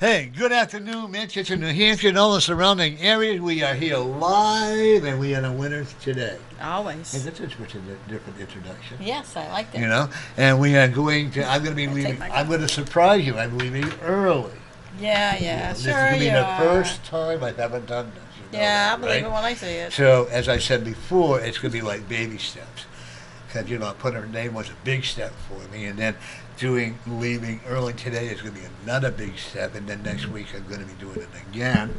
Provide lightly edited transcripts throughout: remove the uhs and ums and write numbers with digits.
Hey, good afternoon, Manchester, New Hampshire, and all the surrounding areas. We are here live, and we are the winners today. Hey, Always. that's a different introduction. Yes, I like that. You know, and we are going to. I'm going to be I take leaving. my I'm going to surprise you. I'm leaving early. Yeah, You know, yeah, this is sure going to be you the are. first time I haven't done this. You know Yeah, I that, believe right? it when I see it. So, as I said before, it's going to be like baby steps. Because, putting her name was a big step for me. And then leaving early today is going to be another big step. And then next week I'm going to be doing it again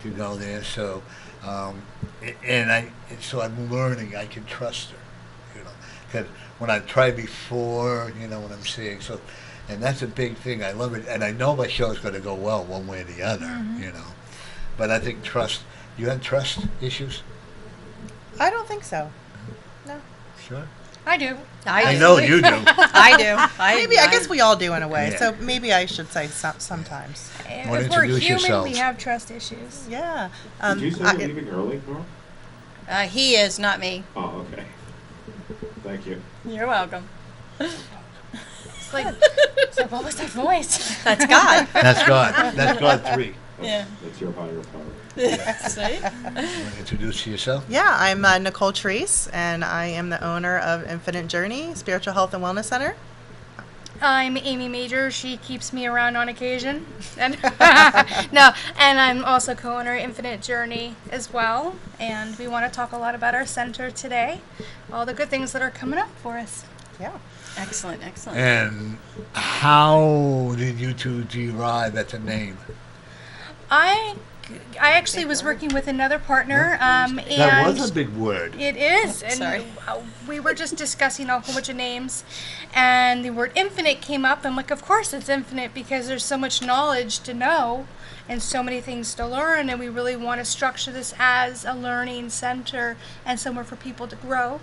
to go there. So, so I'm learning I can trust her, Because when I've tried before, what I'm seeing. So, and that's a big thing. I love it. And I know my show is going to go well one way or the other. But I think trust, you have trust issues? I don't think so. No. Sure. I do. I know you do. I do. I guess we all do in a way. Yeah. So maybe I should say sometimes. Wanna If we're introduce human, yourselves. we have trust issues. Yeah. Did you say I- you're leaving early tomorrow? He is, not me. Oh, okay. Thank you. You're welcome. It's like, what was that voice? That's God. That's God. That's God 3. Yeah. That's your higher power. See? You want to introduce yourself? yeah, I'm Nicole Treese, and I am the owner of Infinite Journey Spiritual Health and Wellness Center. I'm Amy Major. She keeps me around on occasion. And no, and I'm also co-owner of Infinite Journey as well. And we want to talk a lot about our center today. All the good things that are coming up for us. Yeah. Excellent, excellent. And how did you two derive at the name? I actually was working with another partner, and That was a big word. it is, and Sorry. we were just discussing a whole bunch of names, and the word infinite came up. I'm like, of course it's infinite because there's so much knowledge to know and so many things to learn, and we really want to structure this as a learning center and somewhere for people to grow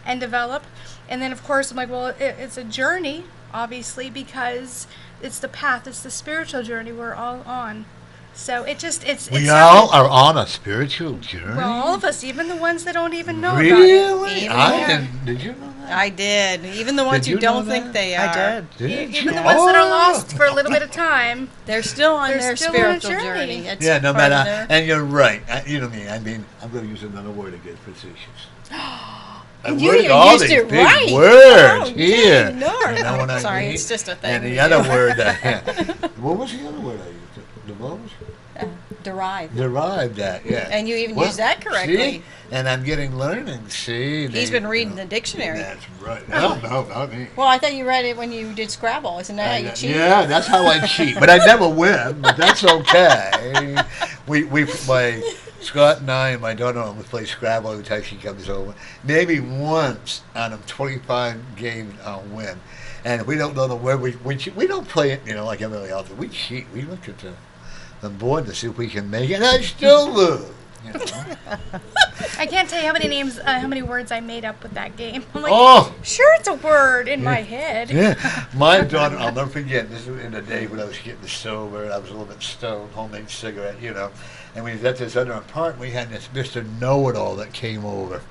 and develop. And then of course I'm like, well, it's a journey, obviously, because it's the path, it's the spiritual journey we're all on. So it's We all are on a spiritual journey. well, all of us, even the ones that don't even know Really? about it. Even I the- didn't. Did you know that? I did. Even the ones Did who you know don't that? think they are. I did. Did Even you? the ones that are Oh. lost for a little bit of time. They're still on They're their still on a spiritual journey. journey. It's Yeah, no part of matter. their- And you're right. You know me. I mean, I'm going to use another word again, facetious. I'm You learning even all used these it big right. words Oh, here. dang, no. You know what I Sorry, mean? it's just a thing. And the we other do. word, what was the other word I used? Divulge? Derive. Derived that, yeah. And you even Well, used that correctly. See? And I'm getting learning. See, He's been reading the dictionary. That's right. No, not me. Well, I thought you read it when you did Scrabble. Isn't that how you cheat? Yeah, that's how I cheat. But I never win. But that's okay. My Scott and I and my daughter we play Scrabble every time she comes over. Maybe once out of 25 games I'll win. And if we don't know the word, we don't play it, like everybody else. We cheat. We look at the board to see if we can make it. And I still lose. I can't tell you how many names, how many words I made up with that game. I'm like, Oh! sure, it's a word in my head. Yeah, my daughter, I'll never forget, this was in the day when I was getting sober, and I was a little bit stoned, homemade cigarette, and we was at this other apartment, we had this Mr. Know-It-All that came over.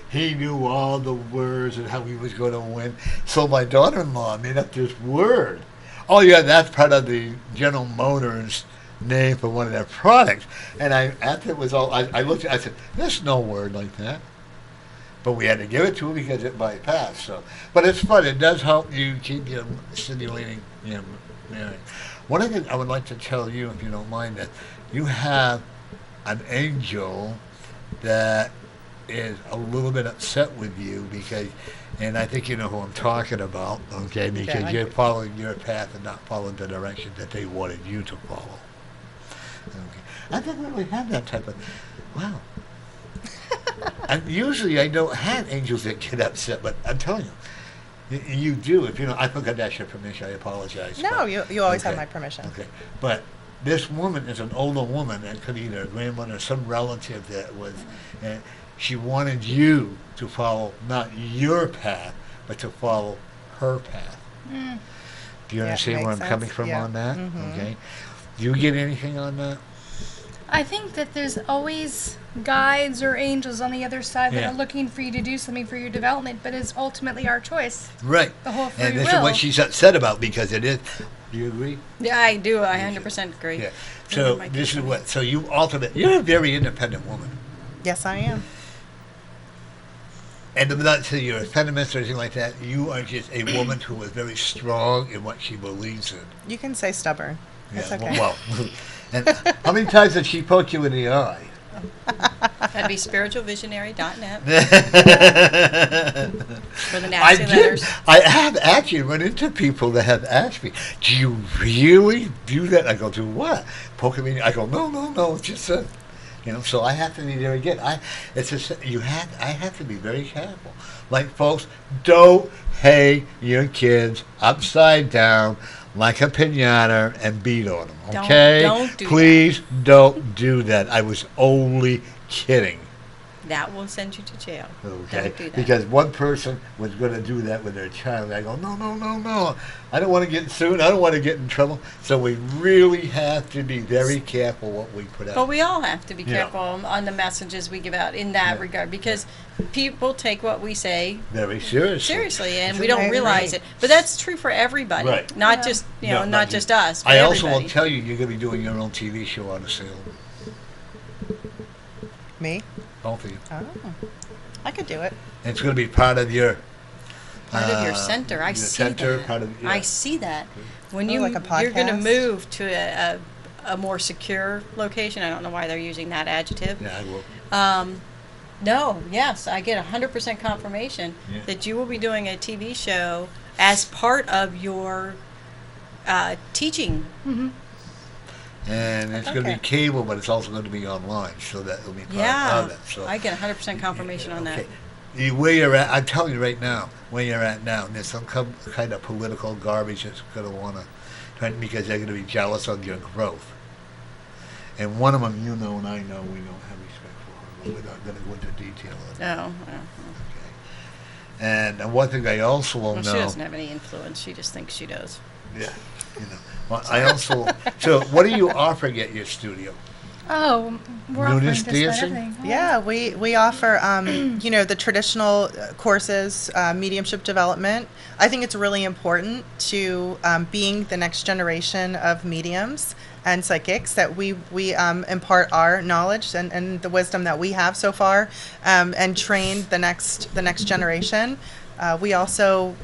He knew all the words and how he was going to win, so my daughter-in-law made up this word. Oh yeah, that's part of the General Motors name for one of their products, and after it was all, I looked at it, I said, there's no word like that. But we had to give it to him because it bypassed. So, but it's fun. It does help you keep stimulating. One of the things I would like to tell you, if you don't mind, that you have an angel that is a little bit upset with you because, and I think you know who I'm talking about. Okay, because you're following your path and not following the direction that they wanted you to follow. Okay, I never really had that type of. Wow. And usually I don't have angels that get upset, but I'm telling you, you do. If I forgot to ask your permission, I apologize. No, but- you always have okay, my permission. Okay, but this woman is an older woman that could be either a grandmother or some relative that was, and she wanted you to follow not your path, but to follow her path. Mm. Do you Yeah, understand where I'm makes coming sense. from Yeah. on that? Mhm. Okay. Do you get anything on that? I think that there's always guides or angels on the other side that Yeah. are looking for you to do something for your development, but it's ultimately our choice. Right. The whole free And this will. is what she's upset about because it is. Do you agree? Yeah, I do. I 100% agree. Yeah. Yeah, So my this is kids- what. So you ultimate. You're a very independent woman. Yes, I am. And I'm not saying you're a feminist or anything like that. You are just a woman who is very strong in what she believes in. You can say stubborn. It's Yeah, okay. Well, and how many times did she poke you in the eye? That'd be spiritualvisionary.net for the I nasty did. letters. I have actually run into people that have asked me, "Do you really do that?" I go, "Do what?" Poke me. I go, "No. It's just a." So I have to be there again. I have to be very careful. Like, folks, don't hang your kids upside down like a pinata and beat on them. Don't- Okay? don't do that. Please don't do that. I was only kidding. That will send you to jail. Okay? Don't do that. Because one person was going to do that with their child. I go, no. I don't want to get sued. I don't want to get in trouble. So we really have to be very careful what we put out. But we all have to be Yeah. careful on the messages we give out in that Yeah. regard because people take what we say Very seriously. seriously and Isn't we don't that realize right? it. But that's true for everybody. Right. Not Yeah. just, No, not just us. For I also will everybody. tell you, you're going to be doing your own TV show on the Salem. Me? Both of you. Oh. I could do it. And it's going to be part of your... Part of your center. I your see center, that. part of, yeah. I see that. When Oh, you like a you're going to podcast? move to a more secure location. I don't know why they're using that adjective. Yeah, I will. No, yes, I get 100% confirmation Yeah. that you will be doing a TV show as part of your teaching. Mm-hmm. And it's going to Okay. be cable, but it's also going to be online, so that will be part Yeah, of it. So, I get 100% confirmation on that. okay. Where you're at, I'm telling you right now, where you're at now, there's some kind of political garbage that's going to want to, because they're going to be jealous of your growth. And one of them, and I know, we don't have respect for her, but we're not going to go into detail on that. Oh, Okay. And one thing I also will well, know. she doesn't have any influence. She just thinks she does. Yeah. Well, I also. So, what are you offering at your studio? Oh, we're offering Nudist just about dancing? everything. Yeah, we offer, the traditional courses, mediumship development. I think it's really important to being the next generation of mediums and psychics that we impart our knowledge and the wisdom that we have so far and train the next generation. We also,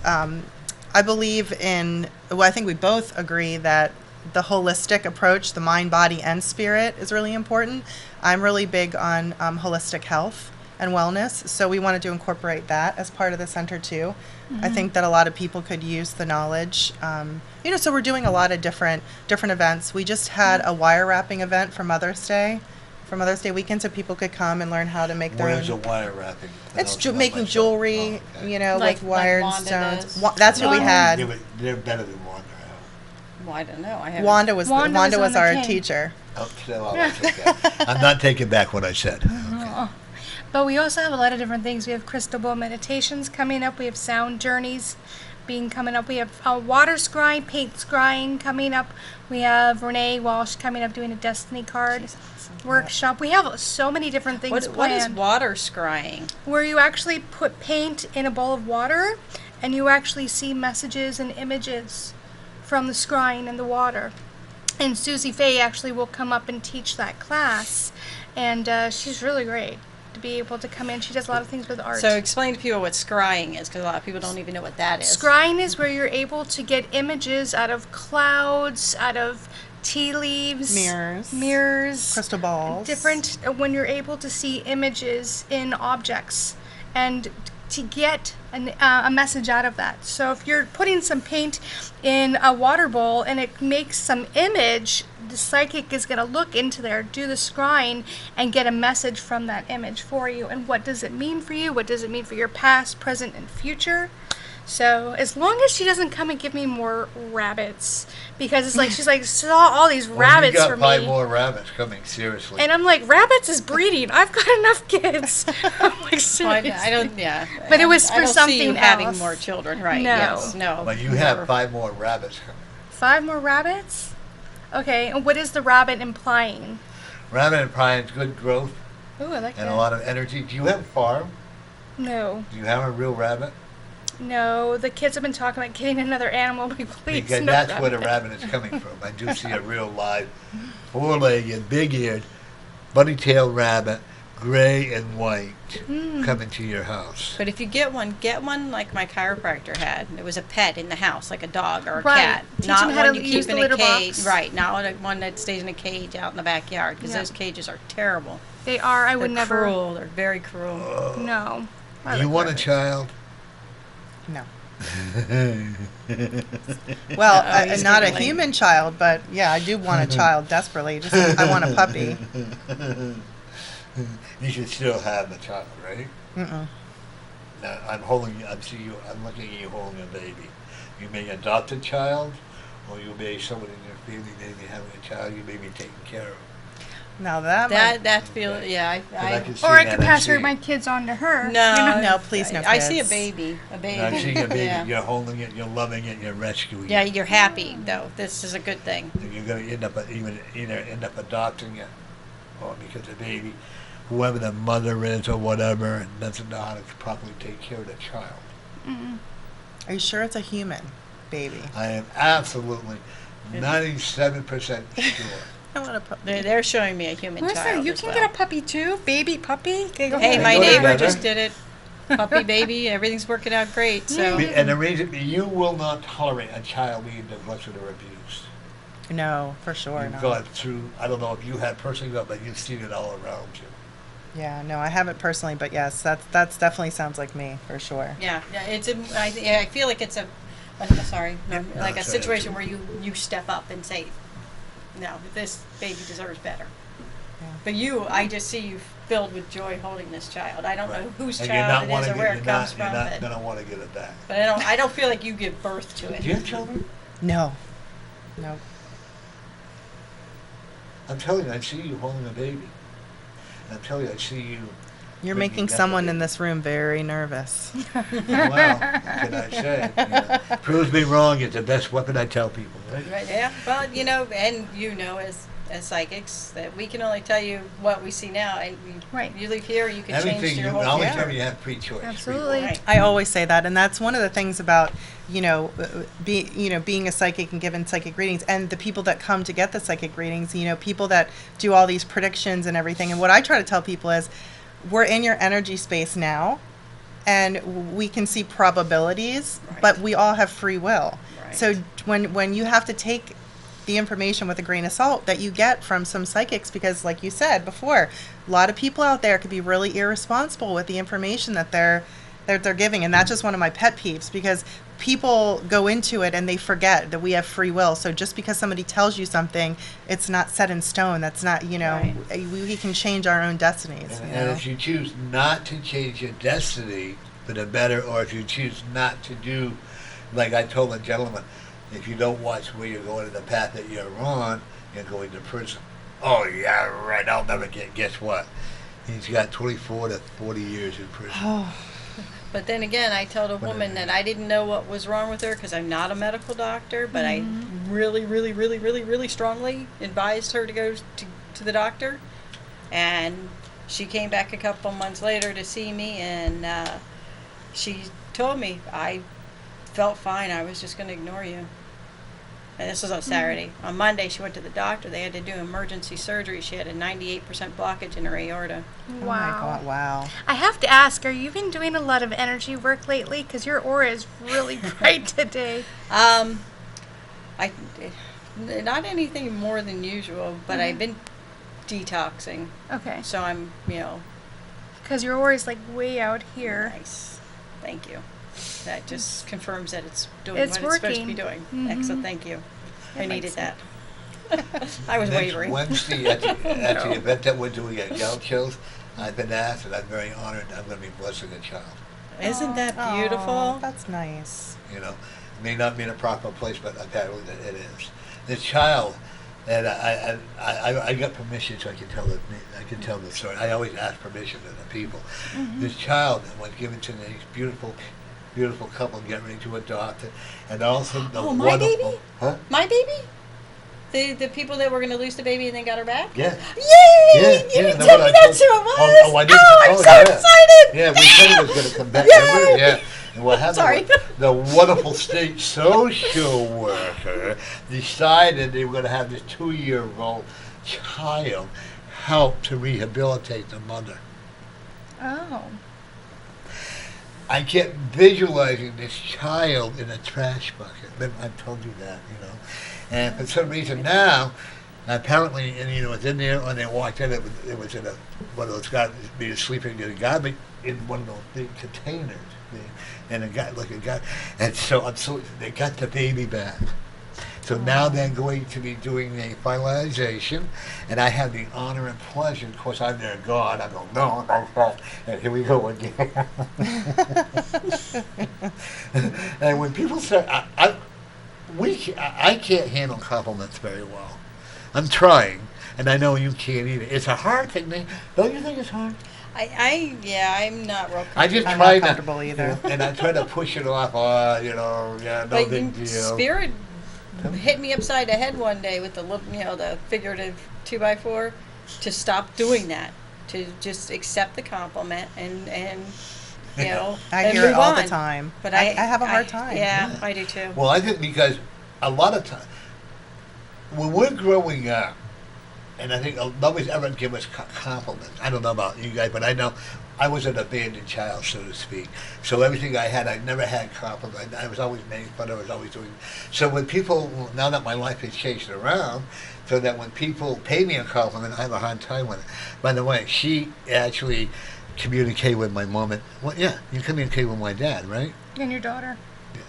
I believe in, well, I think we both agree that the holistic approach, the mind, body, and spirit is really important. I'm really big on holistic health and wellness, so we wanted to incorporate that as part of the center too. I think that a lot of people could use the knowledge. So we're doing a lot of different events. We just had a wire wrapping event for Mother's Day weekend, so people could come and learn how to make their Where own. is the wire wrapping? It's That was making myself. jewelry, Oh, okay. Like with wired Wanda stones. does. That's what we Wanda. had. Yeah, but they're better than Wanda. Well, I don't know. I haven't. Wanda was Wanda was on the our king. teacher. Oh, so, that's okay. I'm not taking back what I said. But we also have a lot of different things. We have crystal ball meditations coming up. We have sound journeys coming up. We have water scrying, paint scrying coming up. We have Renee Walsh coming up doing a destiny card workshop. We have so many different things What is planned. water scrying? Where you actually put paint in a bowl of water and you actually see messages and images from the scrying in the water. And Susie Faye actually will come up and teach that class. And she's really great to be able to come in. She does a lot of things with art. So explain to people what scrying is, because a lot of people don't even know what that is. Scrying is where you're able to get images out of clouds, out of tea leaves, mirrors, Crystal balls. different when you're able to see images in objects and to get a message out of that. So if you're putting some paint in a water bowl and it makes some image, the psychic is going to look into there, do the scrying, and get a message from that image for you. And what does it mean for you? What does it mean for your past, present, and future? So as long as she doesn't come and give me more rabbits, because it's like she's like saw all these rabbits Well, you for got 5 me, more rabbits coming, seriously. and I'm like, rabbits is breeding. I've got enough kids. I'm like, Well, I seriously. don't. Yeah. But it was I for don't see something you having else. more children, right? No. Yes. No. But you have 5 more rabbits coming. 5 more rabbits? Okay, and what is the rabbit implying? Rabbit and Prine's good growth Ooh, I like and that. a lot of energy. Do you have a farm? No. Do you have a real rabbit? No, the kids have been talking about getting another animal, but please, Because no that's where the rabbit. rabbit is coming from. I do see a real live, four-legged, big-eared, bunny-tailed rabbit, gray and white, coming to your house. But if you get one like my chiropractor had. It was a pet in the house, like a dog or a Right. cat. Teach Not them how one to you use keep the in a litter cage. box. Right, not one that stays in a cage out in the backyard, because Yeah. those cages are terrible. They are. I would They're never. cruel. They're very cruel. No. I You like want a rabbits. child? No. Well, Oh, he's not a giggling. human child, but yeah, I do want a child desperately. Just I want a puppy. You should still have the child, right? Mm-mm. Now, I'm looking at you holding a baby. You may adopt a child, or you may, someone in your family may be having a child you may be taking care of. Now that That feel, yeah, I can see Or I that, could pass see her it. my kids on to her. No, You know? No, please, no I see a kids. baby, And I'm seeing a baby. Yeah. You're holding it, you're loving it, you're rescuing Yeah, it. you're happy though. This is a good thing. And you're going to end up either end up adopting it, or because the baby, whoever the mother is or whatever, doesn't know how to properly take care of the child. Are you sure it's a human baby? I am absolutely 97% sure. I want a puppy. They're showing me a human Listen, child. you as can well. get a puppy too, baby puppy. Can you go Hey, for my go it? neighbor together. just did it. Puppy baby, everything's working out great. So And the reason you will not tolerate a child being neglected or abused. No, for sure You've not. gone through, I don't know if you have personally gone, but you've seen it all around you. Yeah, no, I haven't personally, but yes, that's definitely sounds like me for sure. yeah, I feel like it's sorry, Yeah. like No, a sorry. situation where you step up and say, no, this baby deserves better. Yeah. But I just see you filled with joy holding this child. I don't know whose And you're child not it is wanna or get- where you're it comes not, from, You're not going to want to get it back. but I don't feel like you give birth to it. Do you have children? No. No. I'm telling you, I see you holding a baby. And I'm telling you, I see you. You're bringing making that someone baby. in this room very nervous. Well, what can I say? You know, proves me wrong. It's the best weapon I tell people. Right? Right, yeah. Well, as psychics, that we can only tell you what we see now, and Right. you leave here, you can change Everything your you whole always Yeah. tell me you have free choice. free Absolutely. will. Right. I always say that, and that's one of the things about being a psychic and giving psychic readings, and the people that come to get the psychic readings. People that do all these predictions and everything. And what I try to tell people is, we're in your energy space now, and we can see probabilities, Right. but we all have free will. Right. So when you have to take the information with a grain of salt that you get from some psychics, because like you said before, a lot of people out there could be really irresponsible with the information that they're giving, and that's just one of my pet peeves, because people go into it and they forget that we have free will. So just because somebody tells you something, it's not set in stone. That's not, Right. we can change our own destinies. And if you choose not to change your destiny for the better, or if you choose not to do, like I told the gentleman, if you don't watch where you're going in the path that you're on, you're going to prison. Oh, yeah, right. I'll never guess what? He's got 24 to 40 years in prison. Oh, But then again, I told a woman that I didn't know what was wrong with her because I'm not a medical doctor, but I really, really, really, really, really strongly advised her to go to the doctor. And she came back a couple months later to see me, and she told me I felt fine. I was just going to ignore you. And this was on Saturday. On Monday, she went to the doctor. They had to do emergency surgery. She had a 98% blockage in her aorta. oh my God, wow. I have to ask, are you been doing a lot of energy work lately? Because your aura is really bright today. I not anything more than usual, but I've been detoxing. Okay. So I'm, Because your aura is like way out here. nice. Thank you. That just confirms that it's doing It's what it's supposed to be working. doing. Excellent. Thank you. I That needed makes that. I was Next wavering. Wednesday at the event that we're doing at Gaucho's, I've been asked, and I'm very honored, I'm going to be blessing a child. Isn't that Aw, beautiful? that's nice. You know, it may not be in a proper place, but apparently it is. The child, and I got permission so I can tell the story. I always ask permission to the people. This child was given to these beautiful couple getting ready to adopt it, and also the Oh, my wonderful, baby? huh? My baby? The people that were going to lose the baby and then got her back? Yeah. Yay! Yeah, You yeah, didn't no, tell what me I that's who told- it was. Oh, I didn't. I'm so yeah. excited. Yeah, we said it was going to come back. Yay! Remember? Yeah. And what happened? Sorry. was the wonderful state social worker decided they were going to have this 2-year-old child help to rehabilitate the mother. Oh. I kept visualizing this child in a trash bucket. I've told you that, you know. And for some reason now, apparently, and you know, it's in there when they walked in. It was in one of those guys being sleeping in a garbage in one of those big containers, and and so they got the baby back. So now they're going to be doing a finalization, and I have the honor and pleasure. Of course, I'm their God. I go, no, that's not. And here we go again. And when people say, I can't handle compliments very well. I'm trying, and I know you can't either. It's a hard thing. Don't you think it's hard? I'm not real comfortable. I just I'm try not comfortable either. and I try to push it off. Oh, you know, yeah, no But big deal. Spirit hit me upside the head one day with the figurative 2x4 to stop doing that, to just accept the compliment and you know I and hear it move all on. the time. But I have a hard time. Yeah, Yeah. I do too. Well, I think because a lot of times when we're growing up, and I think nobody's ever give us compliments. I don't know about you guys, but I know I was an abandoned child, so to speak. So everything I had, I never had compliments. I was always made fun of. I was always doing. So when people, now that my life has changed around, so that when people pay me a compliment, I have a hard time with it. By the way, she actually communicated with my mom. Well, yeah, you communicate with my dad, right? And your daughter.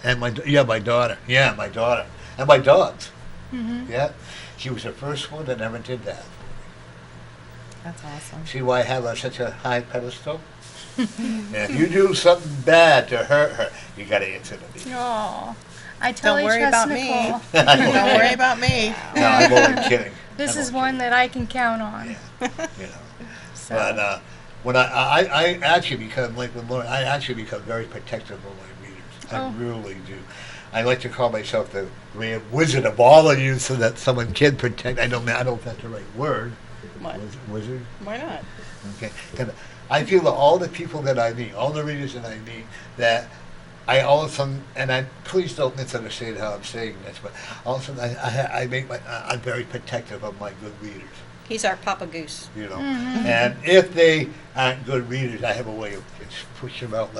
And my daughter. Yeah, my daughter. And my dogs. Mm-hmm. Yeah. She was the first one that ever did that. That's awesome. See why I have her such a high pedestal? And if you do something bad to hurt her, you got to answer to me. Oh, I totally Don't worry trust about Nicole. me. Don't worry about me. No, I'm only kidding. This I'm is only one that I can count on. kidding. You know. So, But when I actually become, like with Lauren, I actually become very protective of my readers. I Oh. really do. I like to call myself the grand wizard of all of you, so that someone can protect. I don't know if that's the right word. What? Wizard. Why not? Okay. 'Cause I feel that all the people that I meet, all the readers that I meet, that I all of a sudden, and I please don't misunderstand how I'm saying this, but all of a sudden I'm very protective of my good readers. He's our Papa Goose. You know, Mhm. and if they aren't good readers, I have a way of just pushing them out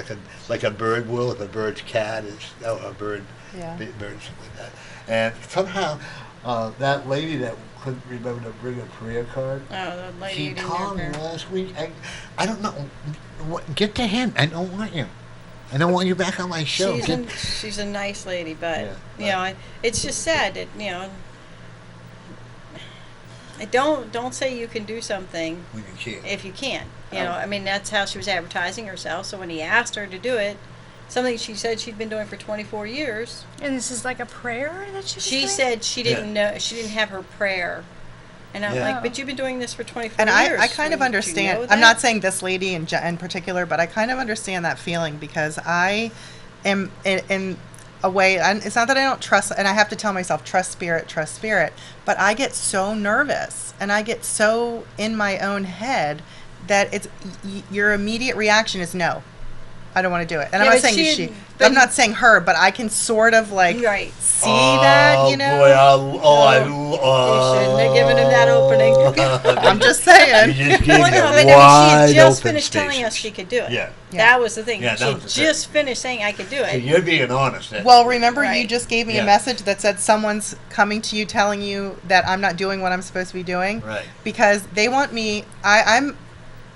like a bird will if a bird's cat is a bird, Yeah. bird something like that. And somehow that lady that couldn't remember to bring a prayer card. Oh, the lady She who didn't called me know her. last week. I don't know. Get to him. I don't want you. I don't want you back on my show. She's a nice lady, but Yeah, you know, it's just sad that I don't say you can do something when you can't. if you can't. You know, I mean that's how she was advertising herself. So when he asked her to do it, something she said she'd been doing for 24 years, And this is like a prayer that she was she doing? said she didn't know, she didn't have her prayer. And I'm Yeah. like, but you've been doing this for 24 And years. I kind of Do you understand. know I'm not that? saying this lady in particular, but I kind of understand that feeling because I am in a way. And it's not that I don't trust, and I have to tell myself trust spirit. But I get so nervous and I get so in my own head that it's your immediate reaction is no. I don't want to do it. And Yeah, I'm not but saying she- but- I'm not saying her, but I can sort of like Right. see that, you know. Boy, You shouldn't have given him that opening. I'm just saying. You just gave Well, me no, a but I mean, wide she had just open finished telling us spaces. she could do it. Yeah. Yeah. That was the thing. Yeah, that she was had the thing. just finished saying I could do So it. you're being honest. Well, remember you Right. just gave me Yeah. a message that said someone's coming to you telling you that I'm not doing what I'm supposed to be doing. Right. Because they want me, I'm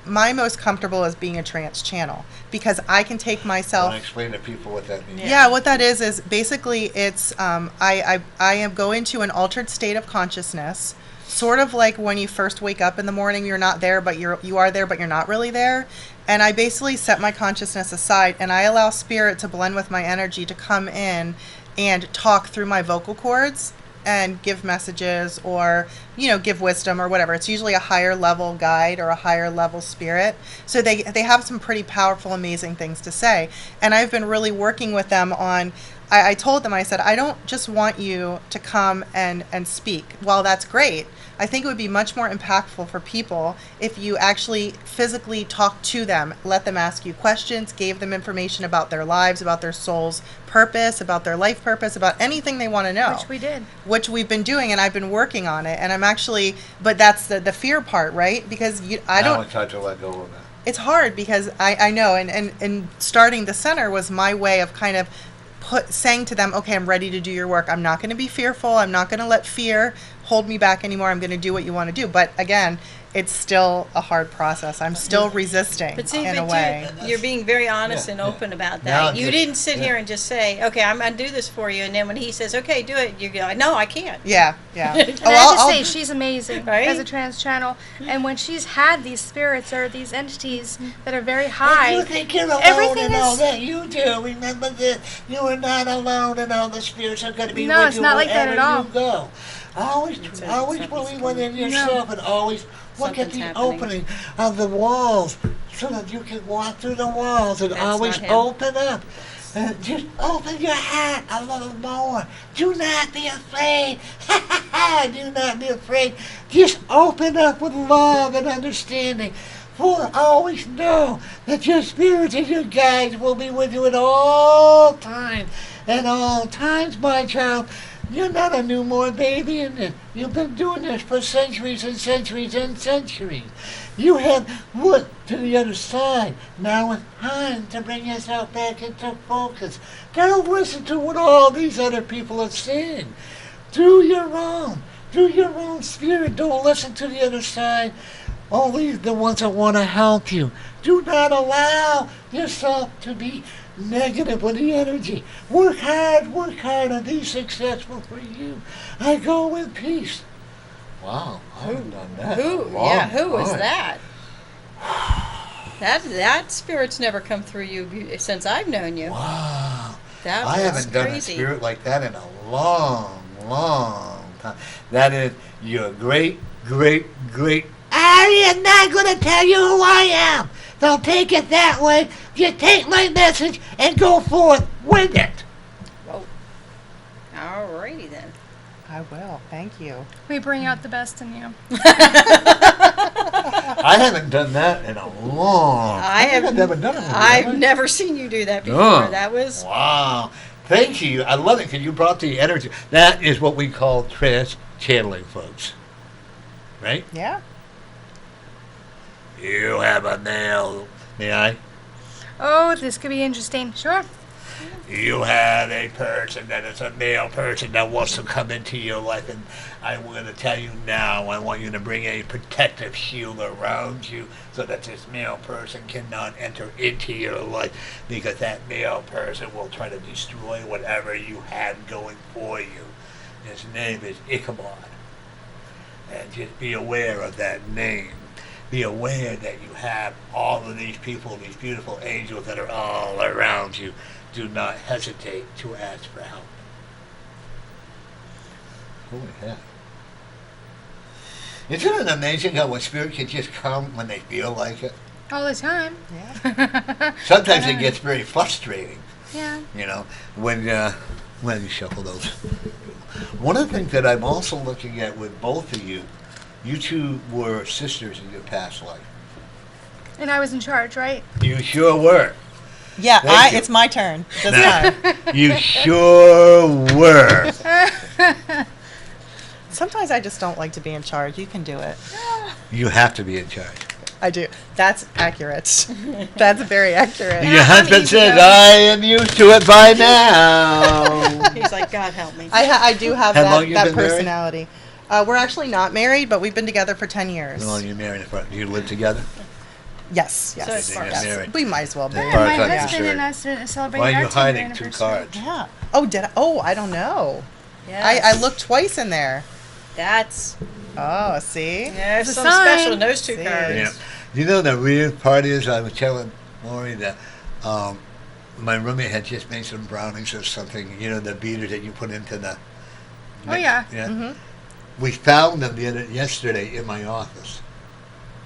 my most comfortable is being a trance channel because I can take Want myself. to explain to people what that means? Yeah, what that is basically it's I am go into an altered state of consciousness, sort of like when you first wake up in the morning, you're not there, but you are there, but you're not really there. And I basically set my consciousness aside and I allow spirit to blend with my energy to come in and talk through my vocal cords and give messages or, you know, give wisdom or whatever. It's usually a higher level guide or a higher level spirit. So they have some pretty powerful, amazing things to say. And I've been really working with them on I told them, I said, I don't just want you to come and speak. While that's great, I think it would be much more impactful for people if you actually physically talked to them, let them ask you questions, gave them information about their lives, about their soul's purpose, about their life purpose, about anything they want to know. Which we did. Which we've been doing, and I've been working on it. And I'm actually, but that's the fear part, right? Because I Now don't. it's hard to let go of that. It's hard because I know, and starting the center was my way of kind of saying to them, okay, I'm ready to do your work. I'm not going to be fearful. I'm not going to let fear hold me back anymore. I'm going to do what you want to do. But again, it's still a hard process. I'm still resisting But see, in a but way. you're being very honest Yeah, and yeah. open about Now that. You just- didn't sit yeah. here and just say, okay, I'm going to do this for you. And then when he says, okay, do it, you go, no, I can't. Yeah, yeah. And I have to say, she's amazing Right? as a trans channel. And when she's had these spirits or these entities that are very high, You think you're alone everything and all is- that. You do. Remember that you are not alone, and all the spirits are going to be No, with it's you not like that wherever at all. you go. Always Something's believe within coming. yourself, and always look at Something's the happening. opening of the walls, so that you can walk through the walls, and That's always not him. open up. And just open your heart a little more. Do not be afraid. Do not be afraid. Just open up with love and understanding. For always know that your spirits and your guides will be with you at all times. At all times, my child. You're not a newborn baby in this. You've been doing this for centuries and centuries and centuries. You have looked to the other side. Now it's time to bring yourself back into focus. Don't listen to what all these other people are saying. Do your own spirit. Don't listen to the other side. Only the ones that want to help you. Do not allow yourself to be negative with the energy. Work hard, and be successful for you. I go in peace. Wow, I haven't done that. in a long Who was time. that? That spirit's never come through you since I've known you. Wow. That I was haven't done a crazy. spirit like that in a long, long time. That is, you're great. I am not going to tell you who I am. Don't take it that way. Just take my message and go forth with it. Whoa. Alrighty then. I will. Thank you. we bring out the best in you. I haven't done that in a long time. I have I've never done it before, I've have I? never seen you do that before. No. That was Wow. Thank you. I love it because you brought the energy. That is what we call trance channeling, folks. Right? Yeah. You have a nail. May I? Oh, this could be interesting. Sure. You have a person that is a male person that wants to come into your life, and I'm going to tell you now, I want you to bring a protective shield around you so that this male person cannot enter into your life, because that male person will try to destroy whatever you have going for you. His name is Ichabod. And just be aware of that name. Be aware that you have all of these people, these beautiful angels that are all around you. Do not hesitate to ask for help. Holy heck. Isn't it amazing how when spirit can just come when they feel like it? All the time. Yeah. Sometimes it gets very frustrating, Yeah. you know, when you shuffle those. One of the things that I'm also looking at with both of you, you two were sisters in your past life. And I was in charge, right? You sure were. Yeah, Thank you. it's my turn this Now- time. You sure were. Sometimes I just don't like to be in charge. You can do it. You have to be in charge. I do. That's accurate. That's very accurate. Your I'm husband easy says, though. I am used to it by now. he's like, God help me. I do have How long that you been married? personality. We're actually not married, but we've been together for 10 years. How long you married? Do you live together? Yes, So yes. it's They get yes. married. We might as well be. As Yeah, far as my I'm husband and concerned. us are celebrating Why are our you 10-year hiding two anniversary. cards? Yeah. Oh, did I? Oh, I don't know. Yes. I looked twice in there. That's Oh, see? there's It's a something special sign. in those two See. cards. Yeah. You know the weird part is I was telling Lori that my roommate had just made some brownies or something. You know the beaters that you put into the. Oh, yeah. Yeah. Mm-hmm. We found them yesterday in my office.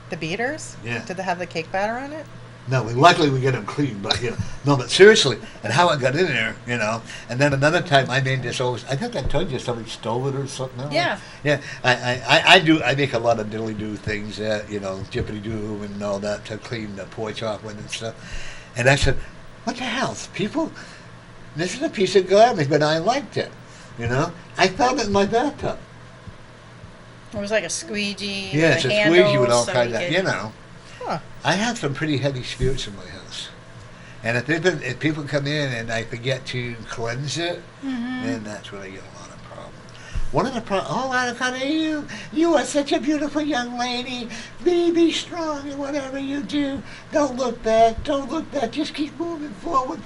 The beaters? Yeah. Did they have the cake batter on it? No, luckily we get them clean, but no, but seriously, and how it got in there, and then another time I made this I think I told you somebody stole it or something. Yeah. Yeah, I make a lot of diddly do things, jippity doo and all that to clean the porch off with and stuff. And I said, what the hell, people, this is a piece of garbage, but I liked it, I found it in my bathtub. It was like a squeegee. Yeah, it's a squeegee with all so kinds of, Huh. I have some pretty heavy spirits in my house. And if people come in and I forget to cleanse it, then that's when I get a lot of problems. One of the problems, you are such a beautiful young lady. Be strong in whatever you do. Don't look back, just keep moving forward.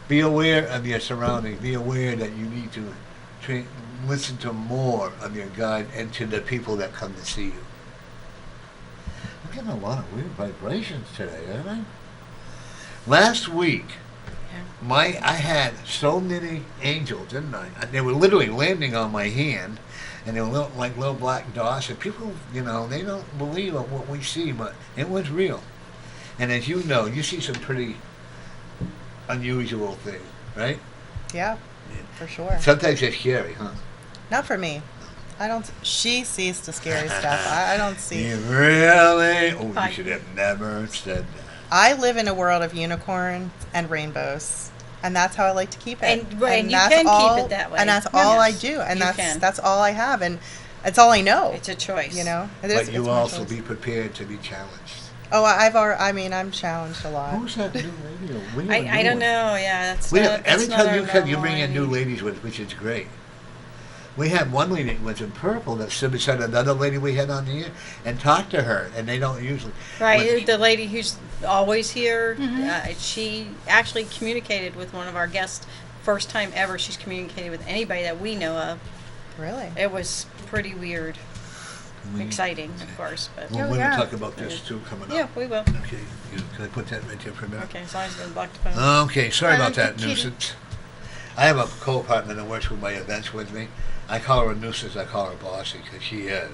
Be aware of your surroundings. Be aware that you need to listen to more of your guide and to the people that come to see you. I'm getting a lot of weird vibrations today, aren't I? Last week, I had so many angels, didn't I? They were literally landing on my hand, and they were like little black dots. And people, they don't believe in what we see, but it was real. And as you know, you see some pretty unusual things, right? Yeah, for sure. Sometimes it's scary, huh? Not for me. I don't. She sees the scary stuff. I don't see. You really? Oh, you should have never said that. I live in a world of unicorns and rainbows, and that's how I like to keep it. And you that's can all, keep it that way. And that's all I Yes, do, and you can. that's all I have, and it's all I know. It's a choice. But you also be prepared to be challenged. Oh, I'm challenged a lot. Who's that new lady? I don't know. Yeah, that's Every not time you our come, you normal bring in new lady. ladies, which is great. We had one lady that was in purple that stood beside another lady we had on here and talked to her, and they don't usually. Right, the lady who's always here, she actually communicated with one of our guests, first time ever she's communicated with anybody that we know of. Really? It was pretty weird. Exciting, of course, but We're going to talk about this too coming up. yeah, we will. Okay, can I put that right here for a minute? Okay, as long as it doesn't block the phone. Okay, sorry about that Kitty. nuisance. I have a co-partner that works with my events with me. I call her a nuisance. I call her bossy because she is.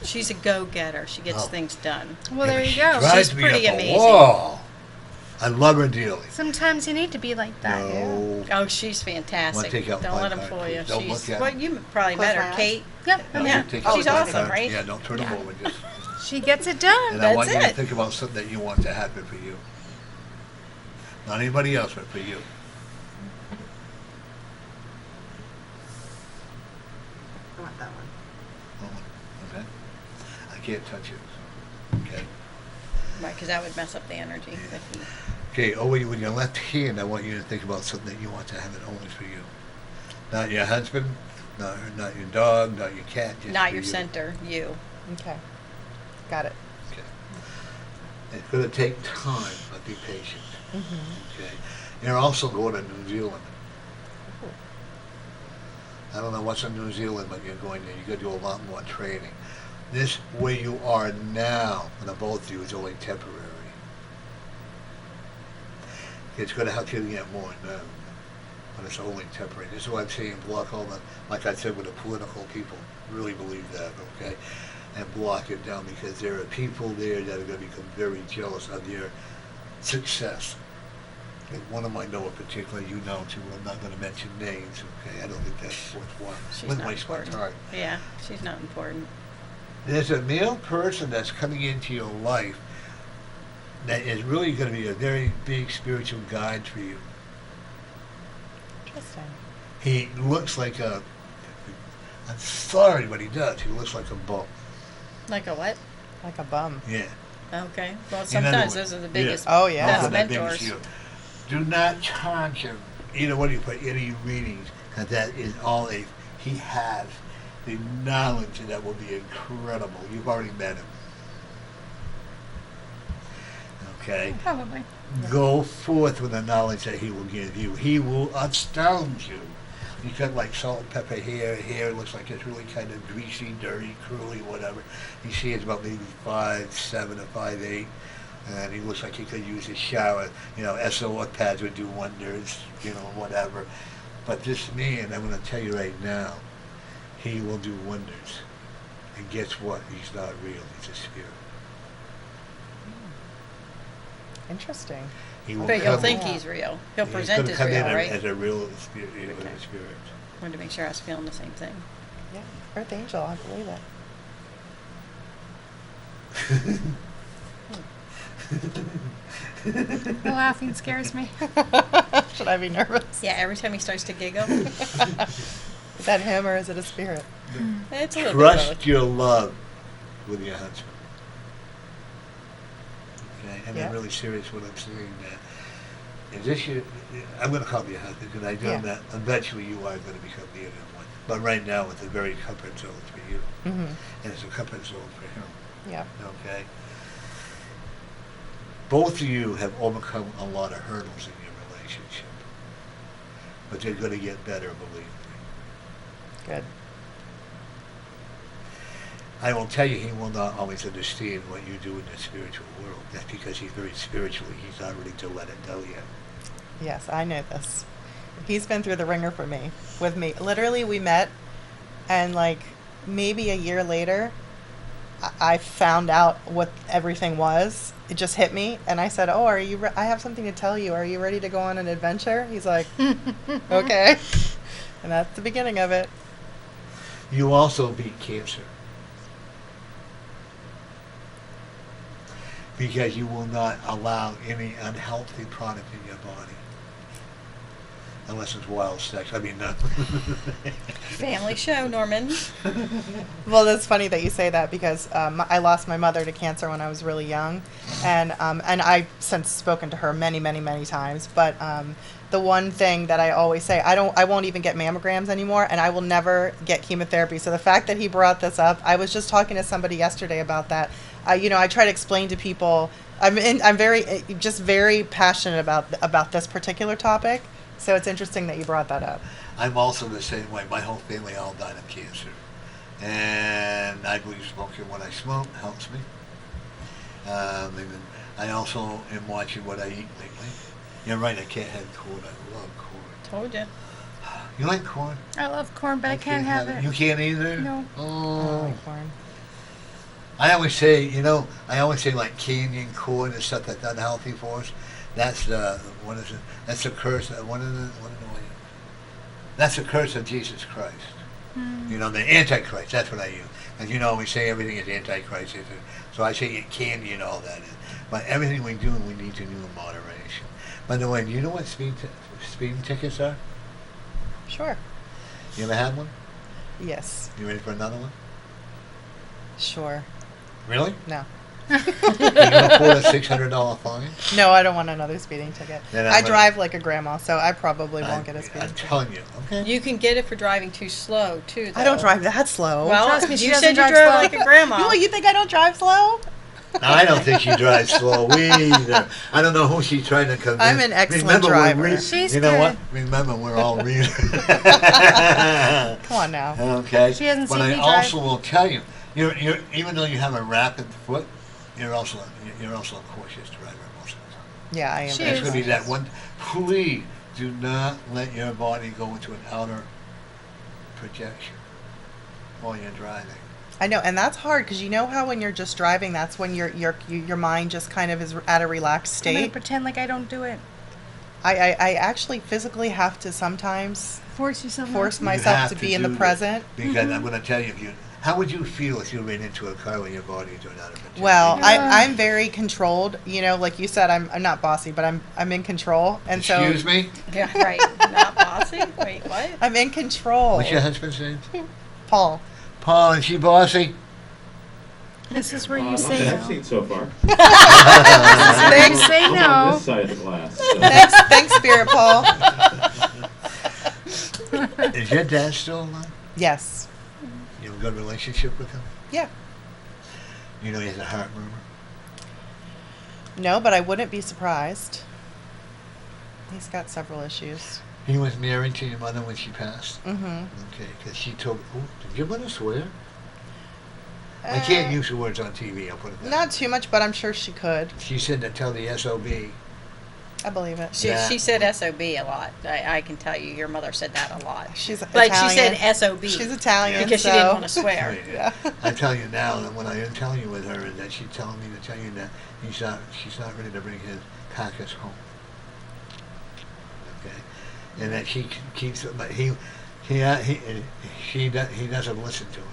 She's a go-getter. She gets Oh. things done. Well, there you She go. drives She's me pretty up the amazing. wall. I love her dearly. Sometimes you need to be like that. No. Oh, she's fantastic. take out Don't my let him card, fool you. please. Don't She's look at well, him. you probably Close met my her, eyes. Kate. Yep. No, Yeah, you take she's out my awesome, card. right? Yeah, don't turn them over. Just, She gets it done. and I want That's you to it. think about something that you want to happen for you. Not anybody else, but for you. I want that one. Oh, okay? I can't touch it. Okay? Right, because that would mess up the energy. Yeah. If you- Okay, with your left hand, I want you to think about something that you want to have it only for you. Not your husband, not your dog, not your cat. Just Not for your you. center, you. Okay. Got it. Okay. It's going to take time, but be patient. Okay. You're also going to New Zealand. I don't know what's in New Zealand, but you're going there. You're going to do a lot more training. This where you are now, for the both of you, is only temporary. It's going to help you to get more known, but it's only temporary. This is why I'm saying block all the, like I said with the political people, really believe that, okay? And block it down because there are people there that are going to become very jealous of your success. And one of them I know in particular, you know too, I'm not going to mention names, okay? I don't think that's worthwhile. She's Wouldn't not waste my important. time. Yeah, she's not important. There's a male person that's coming into your life that is really going to be a very big spiritual guide for you. Interesting. He looks like a, I'm sorry, but he does. He looks like a bum. Like a what? Like a bum. Yeah. Okay. Well, In other sometimes words, those are the yeah. biggest. Oh, yeah. Best Also that big mentors. shield. Do not charge him. Either what you put any readings, because that is all he has the knowledge that will be incredible. You've already met him. Okay? Probably. Go forth with the knowledge that he will give you. He will astound you. He's got like salt and pepper hair. Hair looks like it's really kind of greasy, dirty, curly, whatever. You see it's about maybe 5'7" or 5'8", and he looks like he could use a shower. You know, SO pads would do wonders, you know, whatever. But this man, I'm going to tell you right now, he will do wonders. And guess what? He's not real. He's a spirit. Interesting. He will But you'll come- think Yeah. he's real. He'll he's present gonna as come real, in right? as a real spirit. Okay. A spirit. Wanted to make sure I was feeling the same thing. Yeah. Earth Angel, I believe it. The laughing scares me. Should I be nervous? Yeah, every time he starts to giggle, Is that him or is it a spirit? it's a little bit of Trust both. your love with your husband. Okay, and Yeah. I'm really serious when I'm saying that. Is this your? I'm going to call you your husband because I know Yeah. that eventually you are going to become the other one. But right now, it's a very comfort zone for you, Mm-hmm. and it's a comfort zone for him. Yeah. Okay. Both of you have overcome a lot of hurdles in your relationship, but they're going to get better, believe me. Good. I will tell you, he will not always understand what you do in the spiritual world. That's because he's very spiritually. He's not ready to let it go yet. Yes, I know this. He's been through the ringer for me, with me. Literally, we met, and like maybe a year later, I found out what everything was. It just hit me, and I said, "Oh, are you? I have something to tell you. Are you ready to go on an adventure?" He's like, "Okay," and that's the beginning of it. You also beat cancer. Because you will not allow any unhealthy product in your body. Unless it's wild sex. I mean, no. Family show, Norman. Well, that's funny that you say that because I lost my mother to cancer when I was really young, and I've since spoken to her many, many, many times. But the one thing that I always say, I won't even get mammograms anymore, and I will never get chemotherapy. So the fact that he brought this up, I was just talking to somebody yesterday about that. I try to explain to people. I'm very passionate about this particular topic. So it's interesting that you brought that up. I'm also the same way. My whole family all died of cancer. And I believe smoking what I smoke helps me. And I also am watching what I eat lately. You're right, I can't have corn. I love corn. Told you. You like corn? I love corn, but I can't have it. You can't either? No. I Oh. like corn. I always say, like canyon corn and stuff that's unhealthy for us. That's the, what is it? That's the curse. That's the curse of Jesus Christ. You know, the Antichrist. That's what I use. And we say everything is Antichrist. So I say candy and all that. But everything we do, we need to do in moderation. By the way, do you know what speeding tickets are? Sure. You ever had one? Yes. You ready for another one? Sure. Really? No. Can you afford a $600 fine? No, I don't want another speeding ticket. Then I I'm gonna- drive like a grandma, so I probably won't get a speeding I'm ticket. telling you. Okay. You can get it for driving too slow, too, though. I don't drive that slow. Well, Trust me, she you doesn't said you drive drove slow. like a grandma. You think I don't drive slow? I don't think she drives slow either. I don't know who she's trying to convince. I'm an excellent Remember, driver. She's you know what? good. Remember, we're all readers. Come on now. Okay. She hasn't but seen I me drive. also will tell you, you're even though you have a rapid foot, you're also a cautious driver most of the time. Yeah, I am. She That's is. going to be that one. Please do not let your body go into an outer projection while you're driving. I know, and that's hard because you know how when you're just driving, that's when your mind just kind of is at a relaxed I'm gonna state. pretend like I don't do it. I actually physically have to sometimes Force yourself. force You myself have to be in do the this, present. because I'm going to tell you, how would you feel if you ran into a car with your body doing outer projection? Well, Yeah. I'm very controlled. Like you said, I'm not bossy, but I'm in control, and Excuse me? Yeah, right. Not bossy? Wait, what? I'm in control. What's your husband's name? Paul. Paul, is she bossy? This is where you Not say that I've no. seen so far. Where you say I'm on no. this side of the glass. So. Thanks, Spirit Paul. Is your dad still alive? Yes. You have a good relationship with him? Yeah. You know he has a heart murmur? No, but I wouldn't be surprised. He's got several issues. He was married to your mother when she passed? Mm-hmm. Okay, because she told, oh, did your mother swear? I can't use the words on TV, I'll put it that Not way. too much, but I'm sure she could. She said to tell the SOB. I believe it. She said SOB a lot. I can tell you, your mother said that a lot. She's But Italian. she said SOB. She's Italian, because she so- didn't want to swear. Yeah. I tell you now that when I am telling you with her, that she's telling me to tell you that she's not ready to bring his carcass home. Okay, and that she keeps, but he doesn't listen to her.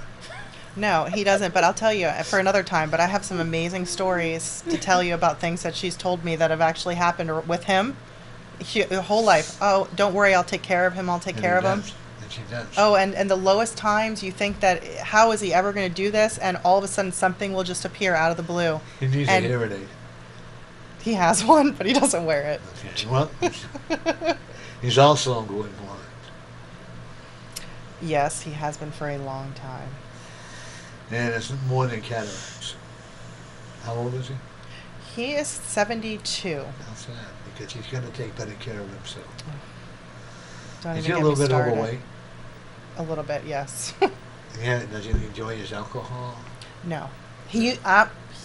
No, he doesn't, but I'll tell you for another time. But I have some amazing stories to tell you about things that she's told me that have actually happened with him. Her whole life. Oh, don't worry, I'll take care of him. I'll take And care he of him. does, and she does. Oh, and the lowest times you think that how is he ever going to do this? And all of a sudden something will just appear out of the blue. He needs and a hearing aid. He has one, but he doesn't wear it. Okay, well, he's also going blind. Yes, he has been for a long time. And it's more than cataracts. How old is he? He is 72. How's that? Because he's going to take better care of himself. Don't Is even he a get little me bit started. overweight? A little bit, yes. Yeah, does he enjoy his alcohol? No. He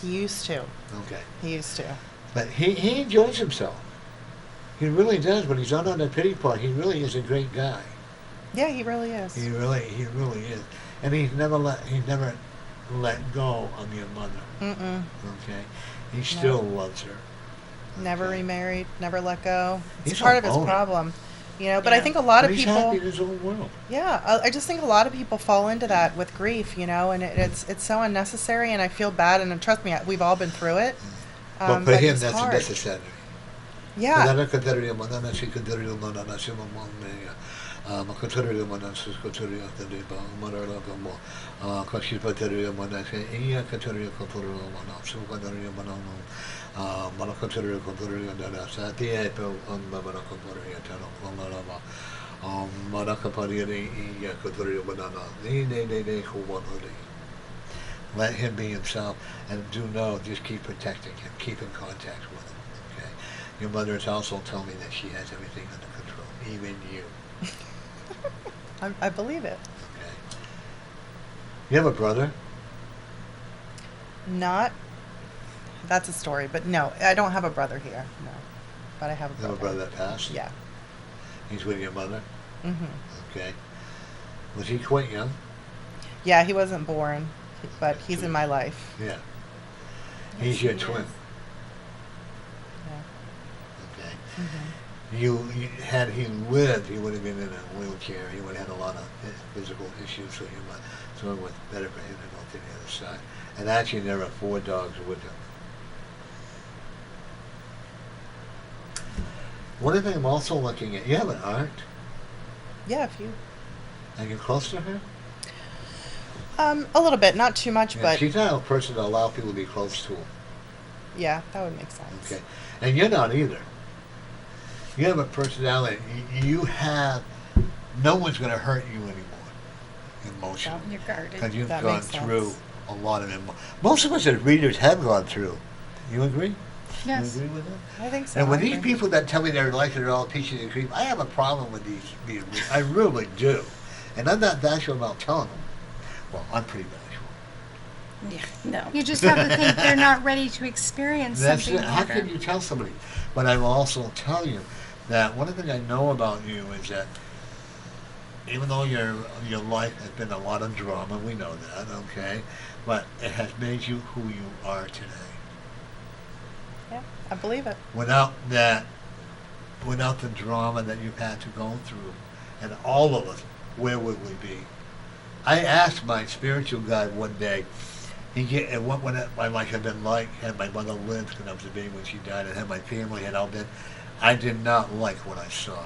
used to. Okay. He used to. But he enjoys himself. He really does, but he's not on the pity party. He really is a great guy. Yeah, he really is. He really is. And he's never let go of your mother. Mm-mm. Okay? He still loves her. Never Okay? remarried, never let go. It's He's part a of his loner. problem. You know, but I Yeah. think a lot But of he's people happy in his own world. Yeah, I just think a lot of people fall into that with grief, you know, and it's so unnecessary, and I feel bad, and trust me, we've all been through it. But for him, it's that's hard. necessary. Yeah, Let him be himself, and do know, just keep protecting him, keep in contact with him. Okay. Your mother has also told me that she has everything under control, even you. I believe it. Okay. You have a brother? Not, that's a story, but no, I don't have a brother here, no. But I have a You brother. have a brother that passed? Yeah. He's with your mother? Hmm. Okay. Was he quite young? Yeah, he wasn't born, but he's in my life. Yeah. He's your Yes, he twin. is. Yeah. Okay. Hmm. You had he lived, he would have been in a wheelchair. He would have had a lot of physical issues, so it was better for him to go to the other side. And actually, there are 4 dogs with him. One thing I'm also looking at, you have an aunt. Yeah, if you, Are you close to her? a little bit, not too much, Yeah, but she's not a person to allow people to be close to her. yeah, that would make sense. Okay. And you're not either. You have a personality. You have, no one's going to hurt you anymore emotionally. You're guarded. Because you've That gone makes sense. through a lot of them. Most of us as readers have gone through. You agree? Yes. You agree with that? I think so. And with I these agree. people that tell me they're like they're all peaches and cream, I have a problem with these being read. I really do. And I'm not bashful about telling them. Well, I'm pretty bashful. Yeah, no. You just have to think they're not ready to experience That's something it. How harder. can you tell somebody? But I will also tell you that one of the things I know about you is that even though your life has been a lot of drama, we know that, okay, but it has made you who you are today. Yeah, I believe it. Without the drama that you've had to go through, and all of us, where would we be? I asked my spiritual guide one day, what my life had been like, had my mother lived when I was a baby when she died, and had my family had all been. I did not like what I saw.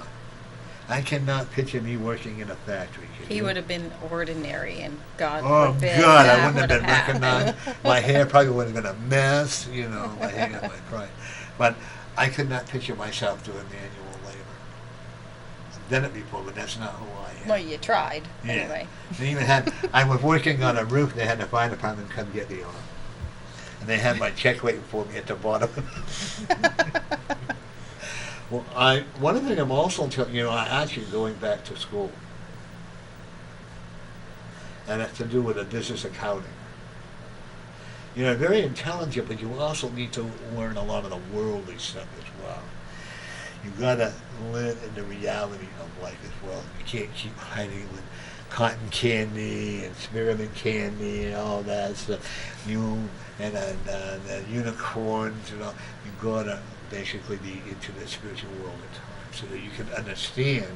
I cannot picture me working in a factory. Can He you? would have been ordinary, and God Oh forbid God, that I wouldn't have would been recognized. My hair probably would have been a mess, my hair, my pride. But I could not picture myself doing manual labor. I've done it before, but that's not who I am. Well, you tried, Yeah. anyway. They even had, I was working on a roof, they had the fire department come get me on. and they had my check waiting for me at the bottom. Well, one of the things I'm also telling you, I actually going back to school, and that's to do with a business accounting. You're very intelligent, but you also need to learn a lot of the worldly stuff as well. You gotta live in the reality of life as well. You can't keep hiding with cotton candy and spearmint candy and all that stuff. And unicorns and all. You gotta basically be into the spiritual world at times so that you can understand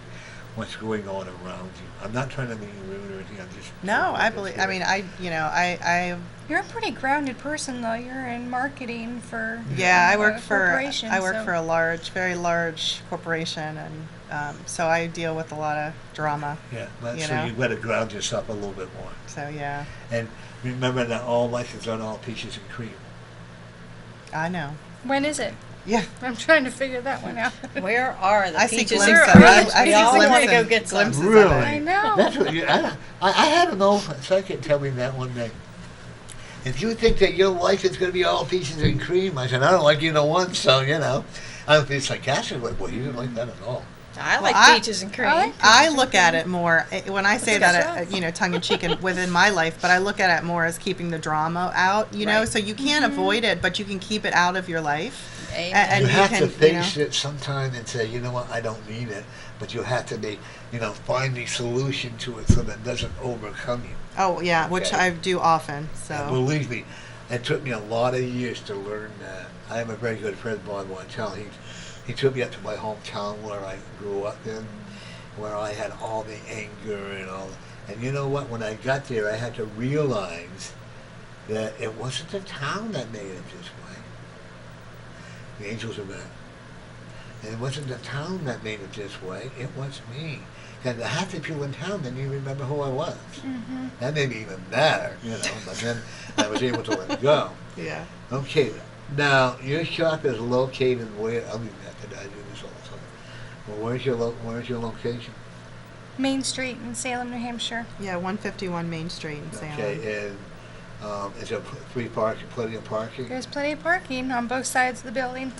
what's going on around you. I'm not trying to make you rude or anything. I'm just No, I believe. I mean, I. You're a pretty grounded person, though. You're in marketing for Yeah, I a work for. corporation, I work so- for a very large corporation, and so I deal with a lot of drama. Yeah, but You so know? you've got to ground yourself a little bit more. So yeah, And remember that all life is not all peaches and cream. I know. When is it? Yeah. I'm trying to figure that one out. Where are the I see peaches glimpses. and I cream? I We see all want to glimpses- go get some. glimpses of Really? it. I know. That's what I had an old psychic tell me that one day. If you think that your life is going to be all peaches and cream, I said, I don't like either one, so, I don't feel sarcastic, but boy, you didn't like that at all. I like Well, peaches and cream. I like I look at it more when I say That's that, tongue in cheek and within my life, but I look at it more as keeping the drama out, Right. so you can't avoid it, but you can keep it out of your life. Amen. And You you have can, to face it sometime and say, you know what, I don't need it, but you have to be, find the solution to it so that it doesn't overcome you. Oh yeah, which Okay. I do often. And So believe me, it took me a lot of years to learn that. I have a very good friend, Bob Montel. He took me up to my hometown where I grew up in, where I had all the anger and all. And you know what? When I got there, I had to realize that it wasn't the town that made it this way. The angels are bad. And it wasn't the town that made it this way. It was me. And half the people in town didn't even remember who I was. Mm-hmm. That made me even madder, but then I was able to let it go. yeah, Okay, now your shop is located where? I'll be back to I do this all the time. Well, where's your location? Main Street in Salem, New Hampshire. yeah, 151 Main Street in Salem. Okay, and is there plenty of parking? There's plenty of parking on both sides of the building.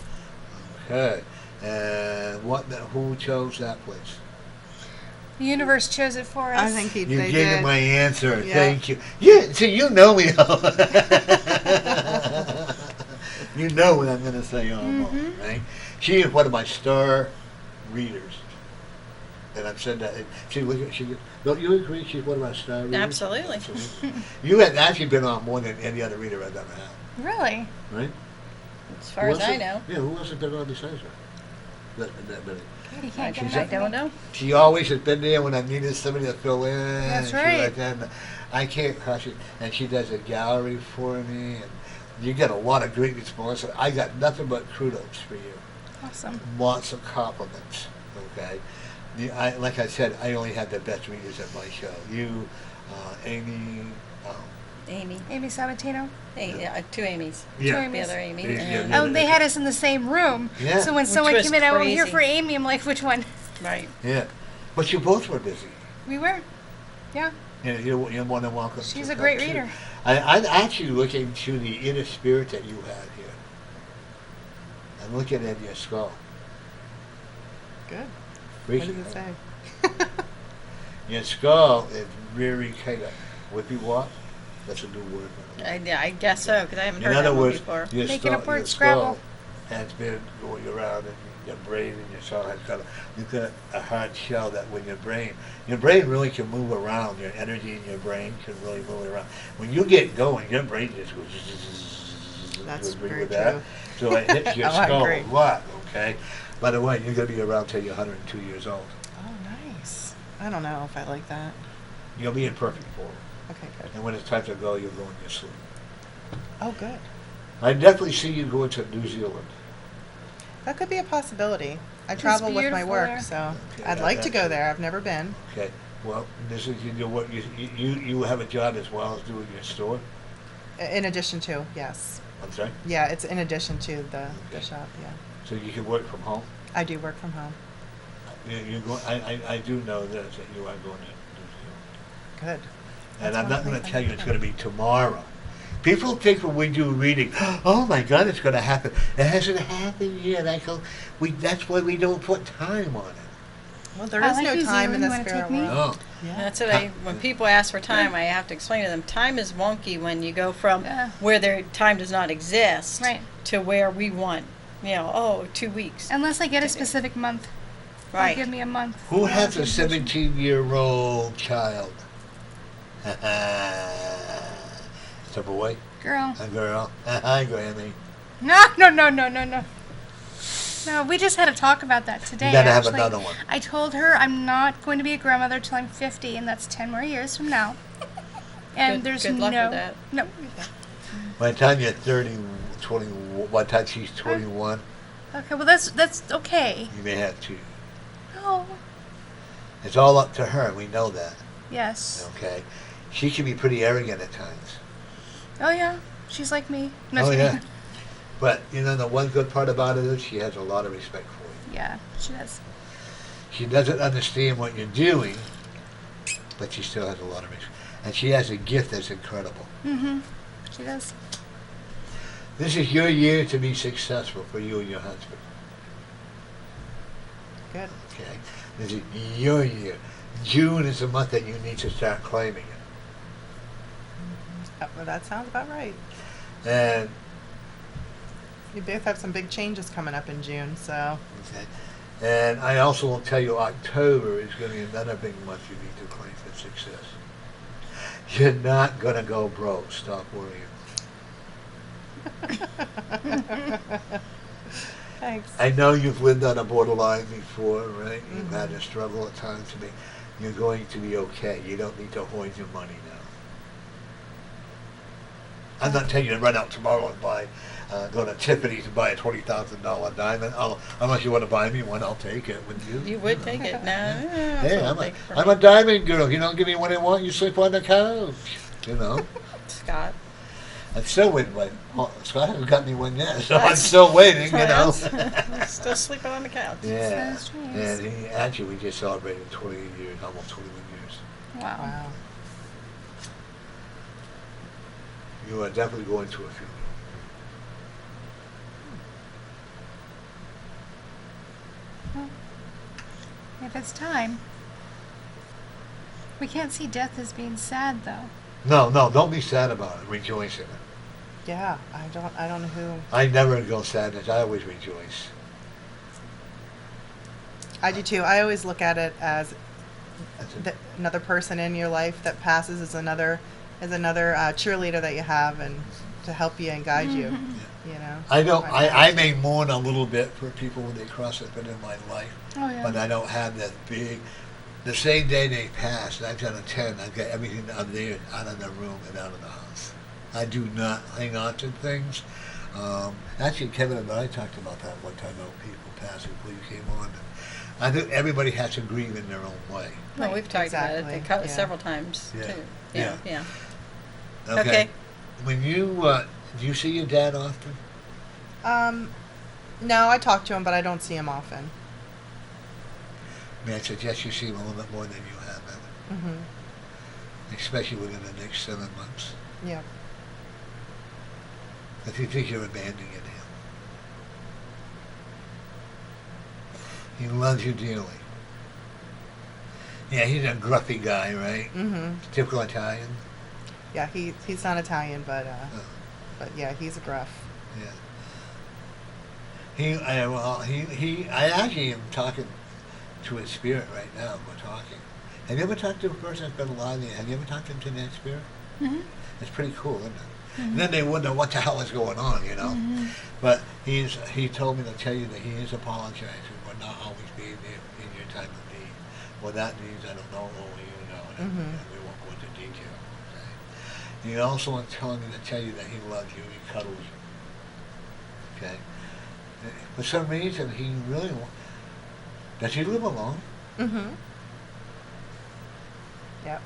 Okay, and who chose that place? The universe chose it for us. I think You they gave did. me my answer. Yeah. Thank you. Yeah, see, you know me. You know what I'm going to say almost, right? She is one of my star readers. And I've said that. Don't you agree she's one of my star readers? Absolutely. You had actually been on more than any other reader I've ever had, Really? right? As far as I know. Yeah, who else has been on besides her? That many. You I can't get She's enough don't of me. know. She always has been there when I needed somebody to fill in. That's and right. Like that. And I can't crush it. And she does a gallery for me. And you get a lot of great response. I got nothing but kudos for you. Awesome. Lots of compliments. Okay. Like I said, I only had the best readers at my show. You, Amy. Amy. Amy Sabatino. Two Amy's. Yeah. The other Amy. Yeah, and- yeah. Oh, they had us in the same room. Yeah. So when Which someone was came in, I went here crazy. for Amy. I'm like, which one? Right. Yeah. But you both were busy. We were. Yeah. You're more than welcome. She's to a come great too. reader. I'm actually looking to the inner spirit that you have here. I'm looking at your skull. Good. Freaky, What does it huh? say? Your skull is very kind of whippy walk. That's a new word. I guess so, because I haven't In heard other that one words, before. your Making skull, up word your Scrabble. skull has been going around in your brain, and your skull has you've got a hard shell that when your brain really can move around. Your energy in your brain can really move around. When you get going, your brain just goes. That's You agree very with that? true. So it hits your Oh, I skull agree. a lot. Okay. By the way, you're going to be around till you're 102 years old. Oh, nice. I don't know if I like that. You'll be in perfect form. Okay, good. And when it's time to go, you'll go in your sleep. Oh, good. I definitely see you going to New Zealand. That could be a possibility. I It's travel with my beautiful work, there. so Okay, I'd like to go that's- there. I've never been. Okay. Well, this is what you have a job as well as doing your store. In addition to, yes. I'm sorry. Yeah, it's in addition to the Okay. shop, yeah. So you can work from home. I do work from home. You go. I do know this that you are going to New Zealand. Good. And That's I'm not one going to thing tell you it's going to be tomorrow. People think when we do a reading, oh my God, it's going to happen. It hasn't happened yet. That's why we don't put time on it. Well, there I is like no you, time Zero. in You the wanna spirit take me? world. No. Yeah. That's what when people ask for time, I have to explain to them, time is wonky when you go from Yeah. where their time does not exist Right. to where we want, 2 weeks. Unless I get a specific month. They'll Right. give me a month. Who for has a vacation. 17-year-old child? It's a boy, Girl. a girl. Hi, Grammy. No. No, we just had a talk about that today. You gotta have actually. another one. I told her I'm not going to be a grandmother till I'm 50, and that's 10 more years from now. And Good- there's good luck no, with that. no. By the time you're 30, 20, by the time she's 21, Okay, well that's okay. you may have two. No. It's all up to her. We know that. Yes. Okay. She can be pretty arrogant at times. Oh yeah, she's like me. No, Oh just yeah. kidding. But the one good part about it is she has a lot of respect for you. Yeah, she does. She doesn't understand what you're doing, but she still has a lot of respect. And she has a gift that's incredible. Mm-hmm. She does. This is your year to be successful for you and your husband. Good. Okay? This is your year. June is the month that you need to start claiming it. Well, that sounds about right. And You both have some big changes coming up in June, so. okay. And I also will tell you October is going to be another big month you need to claim for success. You're not going to go broke. Stop worrying. Thanks. I know you've lived on a borderline before, right? You've had to struggle at times to be. You're going to be okay. You don't need to hoard your money now. I'm not telling you to run out tomorrow and go to Tiffany's and buy a $20,000 diamond. Unless you want to buy me one, I'll take it. Would you? You would take it. No, Hey, I'm a diamond girl. You don't give me what I want, you sleep on the couch. Scott. I'm still waiting. Scott hasn't got me one yet, so I'm still waiting, Still sleeping on the couch. Yeah. That's nice. And we just celebrated 20 years, almost 21 years. Wow. Wow. You are definitely going to a funeral. If it's time. We can't see death as being sad, though. No, don't be sad about it. Rejoice in it. Yeah, I don't know who. I never go sadness. I always rejoice. I do too. I always look at it as That's it. another person in your life that passes is another cheerleader that you have and to help you and guide you. You know. I don't. My I dad. may mourn a little bit for people when they cross it, but in my life, Oh, yeah. but I don't have that big. The same day they pass, 9 out of 10, I've got everything out there, out of the room and out of the house. I do not hang on to things. Actually, Kevin and I talked about that one time about people passing before you came on. And I think everybody has to grieve in their own way. No, we've talked about Exactly, it yeah. several times, Yeah. too. Yeah. Yeah. Okay. Okay. When you do you see your dad often? No, I talk to him, but I don't see him often. May I suggest you see him a little bit more than you have, Mhm. especially within the next 7 months. Yeah. If you think you're abandoning him, he loves you dearly. Yeah, he's a gruffy guy, right? Mhm. Typical Italian. Yeah, he's not Italian, but Oh, yeah, he's a gruff. yeah. I actually am talking to his spirit right now. We're talking. Have you ever talked to a person that's been alive? Have you ever talked to that spirit? Mm-hmm. It's pretty cool, isn't it? And then they wonder what the hell is going on, But he told me to tell you that he is apologizing for not always being there in your time of need. What that means, I don't know, only you know, and we won't go into detail. Okay? He also was telling me to tell you that he loves you, he cuddles you. Okay? For some reason, he really does he live alone? Mhm. Yep.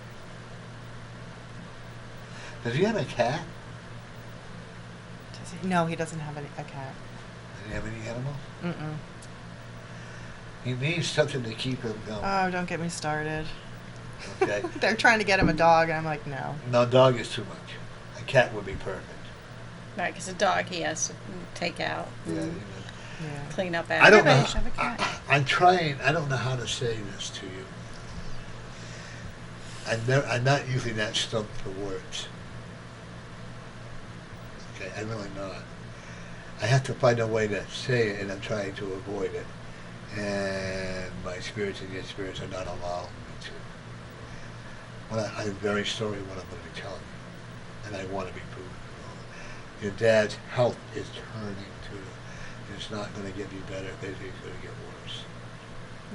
Does he have a cat? No, he doesn't have a cat. Does he have any animals? Mm-mm. He needs something to keep him going. Oh, don't get me started. Okay? They're trying to get him a dog, and I'm like, no. No, dog is too much. I cat would be perfect. Right, because a dog he has to take out, Yeah, you know. Yeah. clean up I don't after. know. Everybody should have a cat. I'm trying. I don't know how to say this to you. I'm not using that stumped for words. Okay, I'm really not. I have to find a way to say it, and I'm trying to avoid it. And my spirits and your spirits are not allowing me to. Well, I'm very sorry what I'm going to be telling you, and I want to be proven wrong. Your dad's health is turning to. It's not going to get any better. It's going to get worse.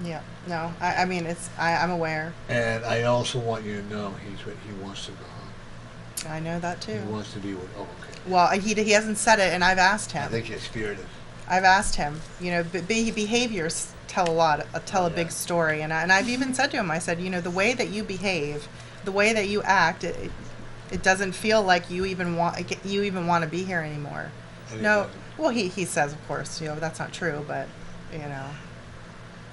Yeah. No, I mean, I'm aware. And I also want you to know he wants to go home. I know that He too. wants to be with. Oh, okay. Well, he hasn't said it, and I've asked I him. think his spirit is. I've asked him. You know, behaviors tell a big story, and I've even said to him, I said, you know, the way that you behave, the way that you act, it doesn't feel like you even want to be here anymore. And No. Well, he says, of course, you know, that's not true, but you know.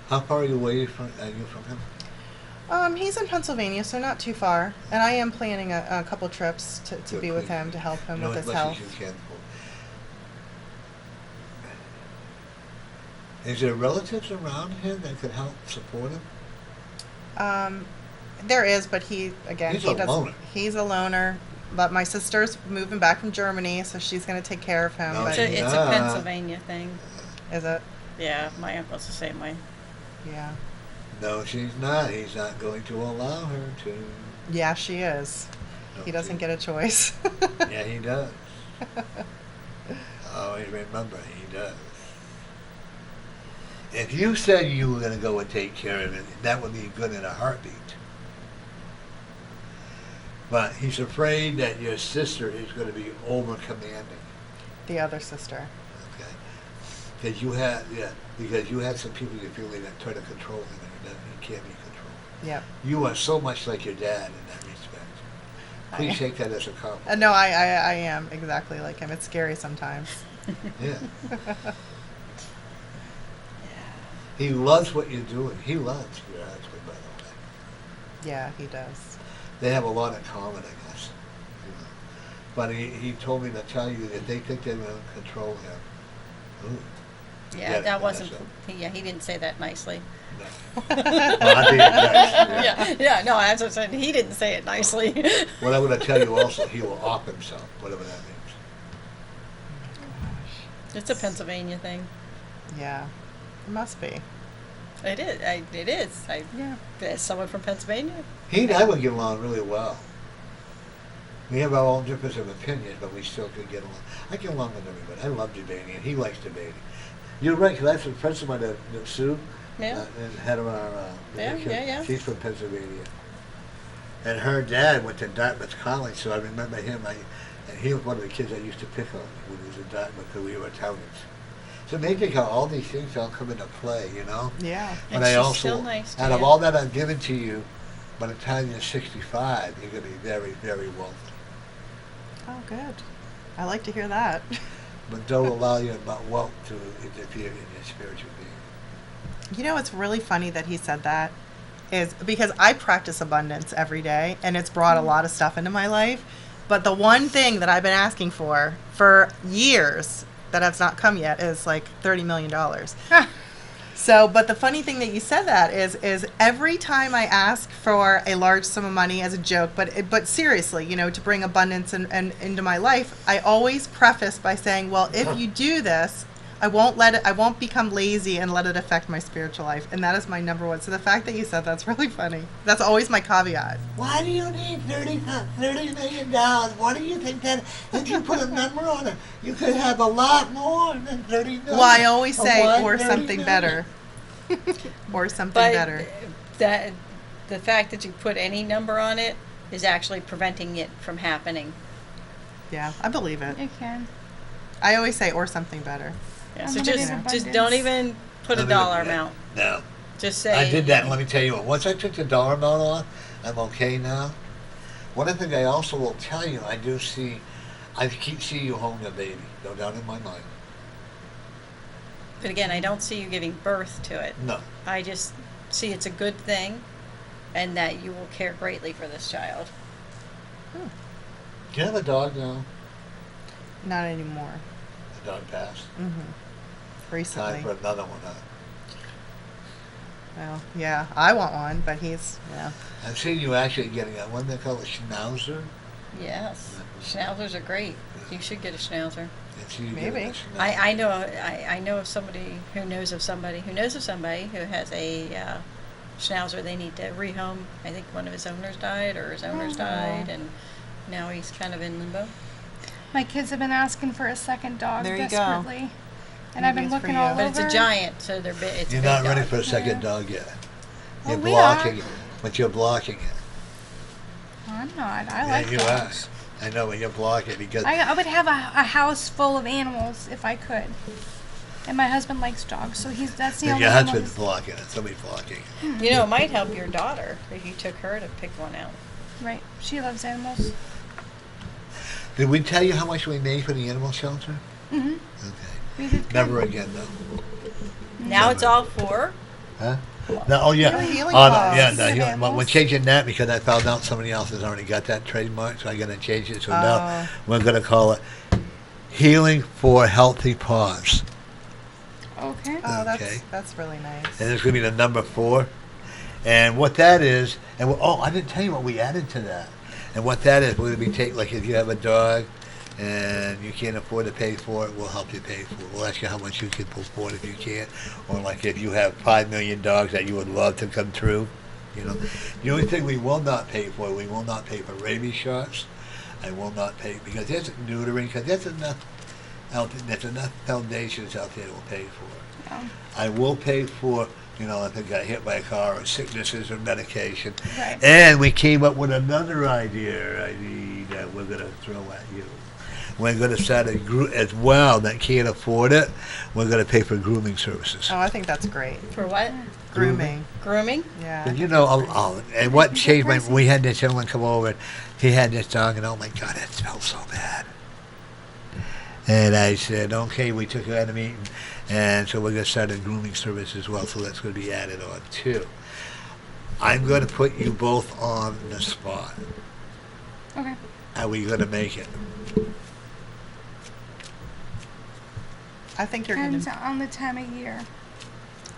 How far are you away from him? He's in Pennsylvania, so not too far, and I am planning a couple trips to Good, be with please. him to help him You know, with as his much health. as you can. Is there relatives around him that could help support him? There is, but he He's a loner. He's a loner. But my sister's moving back from Germany, so she's going to take care of him. No, But It's a Pennsylvania thing. is it? Yeah, my uncle's the same way. Yeah. No, she's not. He's not going to allow her to. Yeah, she is. No, He doesn't she- get a choice. Yeah, he does. Always remember, he does. If you said you were going to go and take care of it, that would be good in a heartbeat. But he's afraid that your sister is going to be over commanding. The other sister. Okay. Because you had some people you feel that try to control him, and he can't be controlled. Yep. You are so much like your dad in that respect. Please take that as a compliment. No, I am exactly like him. It's scary sometimes. Yeah. He loves what you're doing. He loves your husband, by the way. Yeah, he does. They have a lot in common, I guess. You know. But he told me to tell you that they think they're going to control him. Ooh. Yeah, that wasn't. so. Yeah, he didn't say that nicely. No. Well, I think it does, Yeah, no, as I said, he didn't say it nicely. What I'm going to tell you also, he will off himself, whatever that means. It's a Pennsylvania thing. Yeah. It must be. It is. It is. Yeah. As someone from Pennsylvania. He and I would get along really well. We have our own difference of opinions, but we still could get along. I get along with everybody. I love debating, and he likes debating. You're right, because I have some friends of mine that Sue, Yeah. and head of our Yeah. she's from Pennsylvania. And her dad went to Dartmouth College, so I remember him. And he was one of the kids I used to pick on when he was in Dartmouth, because we were Italians. So amazing how all these things all come into play, you know? Yeah. But And I she's also, still nice to out of you. all that I've given to you, by the time you're 65, you're going to be very, very wealthy. Oh, good. I like to hear that. But don't allow your wealth to interfere in your spiritual being. You know, it's really funny that he said that, is because I practice abundance every day, and it's brought a lot of stuff into my life. But the one thing that I've been asking for years that has not come yet is like $30 million. So, but the funny thing that you said that is every time I ask for a large sum of money as a joke, but seriously, you know, to bring abundance and into my life, I always preface by saying, well, if you do this, I won't become lazy and let it affect my spiritual life. And that is my number one. So the fact that you said that's really funny. That's always my caveat. Why do you need $30 million? What do you think that if you put a number on it, you could have a lot more than $30 million? Well, I always say, or 30 something million. better. Or something But better. that the fact that you put any number on it is actually preventing it from happening. Yeah, I believe it. You can. I always say, or something better. Yeah, I'm so gonna just need just abundance. don't even put a dollar amount. No. Just say I did that, and let me tell you what. Once I took the dollar amount off, I'm okay now. One other thing I also will tell you, I keep seeing you holding a baby. No doubt in my mind. But again, I don't see you giving birth to it. No. I just see it's a good thing and that you will care greatly for this child. Do you have a dog now? Not anymore. The dog passed. Recently. Time for another one, huh? Well, yeah, I want one, but yeah. I've seen you actually getting a one they call a schnauzer. Yes. Schnauzers are great. You should get a schnauzer. I've seen you Maybe. getting a schnauzer. I know of somebody who knows of somebody who has a schnauzer. They need to rehome. I think one of his owners died, or his owners died, and now he's kind of in limbo. My kids have been asking for a second dog There you go. desperately. And Maybe I've been it's for looking you. all But over. it's a giant, so they're big. It's You're a big not ready dog. for a second Yeah. dog yet. Oh, You're we blocking are. it, but you're blocking it. I'm not. I Yeah, like you dogs. are. I know, but you're blocking it because I would have a house full of animals if I could. And my husband likes dogs, so that's the if only your one. husband's blocking it, somebody's blocking it. You know, it might help your daughter if you took her to pick one out. Right. She loves animals. Did we tell you how much we made for the animal shelter? Mm-hmm. Okay. We did good. Never again, though. Now it's all for. Huh? No, oh yeah. Healing Oh, no, paws. yeah, no, Healing healing- well, we're animals. changing that because I found out somebody else has already got that trademark, so I'm going to change it. So Oh. now we're going to call it Healing for Healthy Paws. Okay. Oh, Okay. that's really nice. And it's going to be the number 4. And what that is, and I didn't tell you what we added to that. And what that is, we're going to be taking, like if you have a dog and you can't afford to pay for it, we'll help you pay for it. We'll ask you how much you can afford if you can't. Or like if you have 5 million dogs that you would love to come through. You know, the only thing we will not pay for, we will not pay for rabies shots. I will not pay, because there's neutering, because there's enough foundations out there that will pay for it. Yeah. I will pay for, if I got hit by a car or sicknesses or medication. Right. And we came up with another idea that we're going to throw at you. We're going to start a group as well that can't afford it. We're going to pay for grooming services. Oh, I think that's great. For what? Grooming. Grooming? Yeah. And and what changed we had this gentleman come over, and he had this dog, and oh my God, it smelled so bad. And I said, okay, we took it out of the meeting, and so we're going to start a grooming service as well, so that's going to be added on too. I'm going to put you both on the spot. Okay. Are we going to make it? I think you're going Depends to. on the time of year.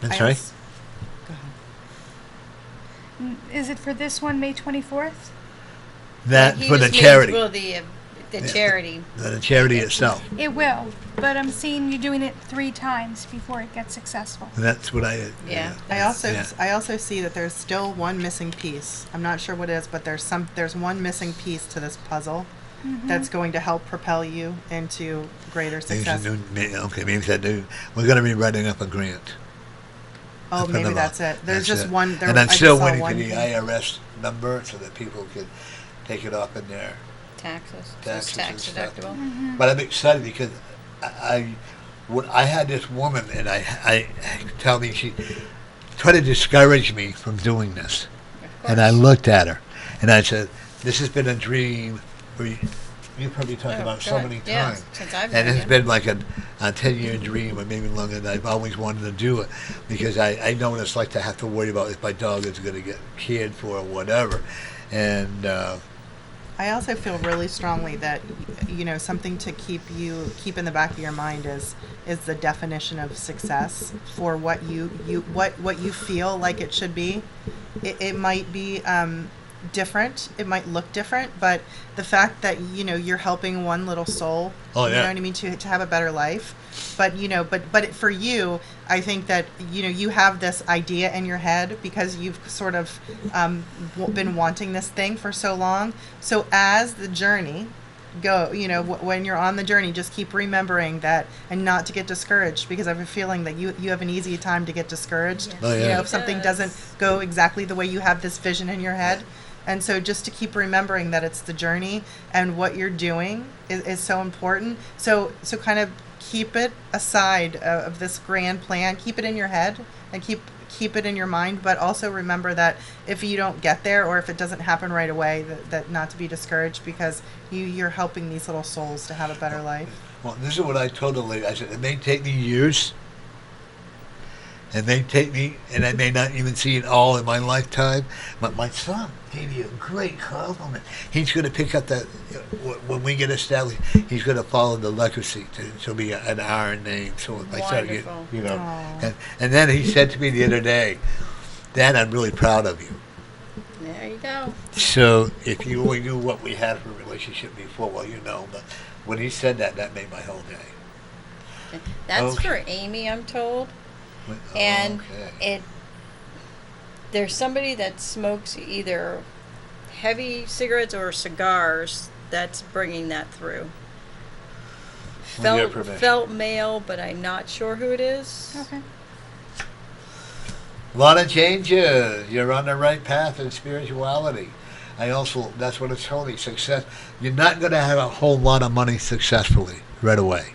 That's right. Go ahead. Is it for this one, May 24th? That He for the just means, charity, well, the charity. the charity itself. It will, but I'm seeing you doing it 3 times before it gets successful. That's what I. Yeah. I also see that there's still one missing piece. I'm not sure what it is, but there's one missing piece to this puzzle that's going to help propel you into greater success. Okay, maybe that new. We're going to be writing up a grant. Oh, For maybe them all. that's it. There's That's just it. one. There, And I'm I just still saw waiting for one the thing. IRS number so that people can take it off in their Taxes. taxes Tax and stuff. deductible. But I'm excited because I had this woman and I tell me she tried to discourage me from doing this, Of and I course. looked at her and I said, "This has been a dream for you." You probably talked Oh, about so God. many Yeah, times, since I've and known it's you. been like a 10-year dream or maybe longer. And I've always wanted to do it because I know what it's like to have to worry about if my dog is going to get cared for or whatever, and. I also feel really strongly that something to keep in the back of your mind is the definition of success for what you feel like it should be. It might be different. It might look different, but the fact that you're helping one little soul, Oh, you yeah. know what I mean, to have a better life. But for you, I think that you have this idea in your head because you've sort of been wanting this thing for so long. So as the journey when you're on the journey, just keep remembering that and not to get discouraged, because I have a feeling that you have an easy time to get discouraged. Yes. Oh, yeah. If something It does. doesn't go exactly the way you have this vision in your head. And so just to keep remembering that it's the journey and what you're doing is so important. So kind of keep it aside of this grand plan. Keep it in your head and keep it in your mind, but also remember that if you don't get there or if it doesn't happen right away, that not to be discouraged, because you're helping these little souls to have a better life. Well, this is what I told the lady. I said, it may take me years and they take me, and I may not even see it all in my lifetime, but my son gave you a great compliment. He's going to pick up that, when we get established, he's going to follow the legacy to be an iron name. So if I start getting, Wonderful. you know, Aw. and then he said to me the other day, Dad, I'm really proud of you. There you go. So if you only knew what we had for a relationship before, well, you know, but when he said that, that made my whole day. That's Okay. for Amy, I'm told. Oh, And okay. there's somebody that smokes either heavy cigarettes or cigars that's bringing that through. With your Felt, permission. felt male, but I'm not sure who it is. Okay. A lot of changes. You're on the right path in spirituality. That's what it's telling me, success. You're not going to have a whole lot of money successfully right away.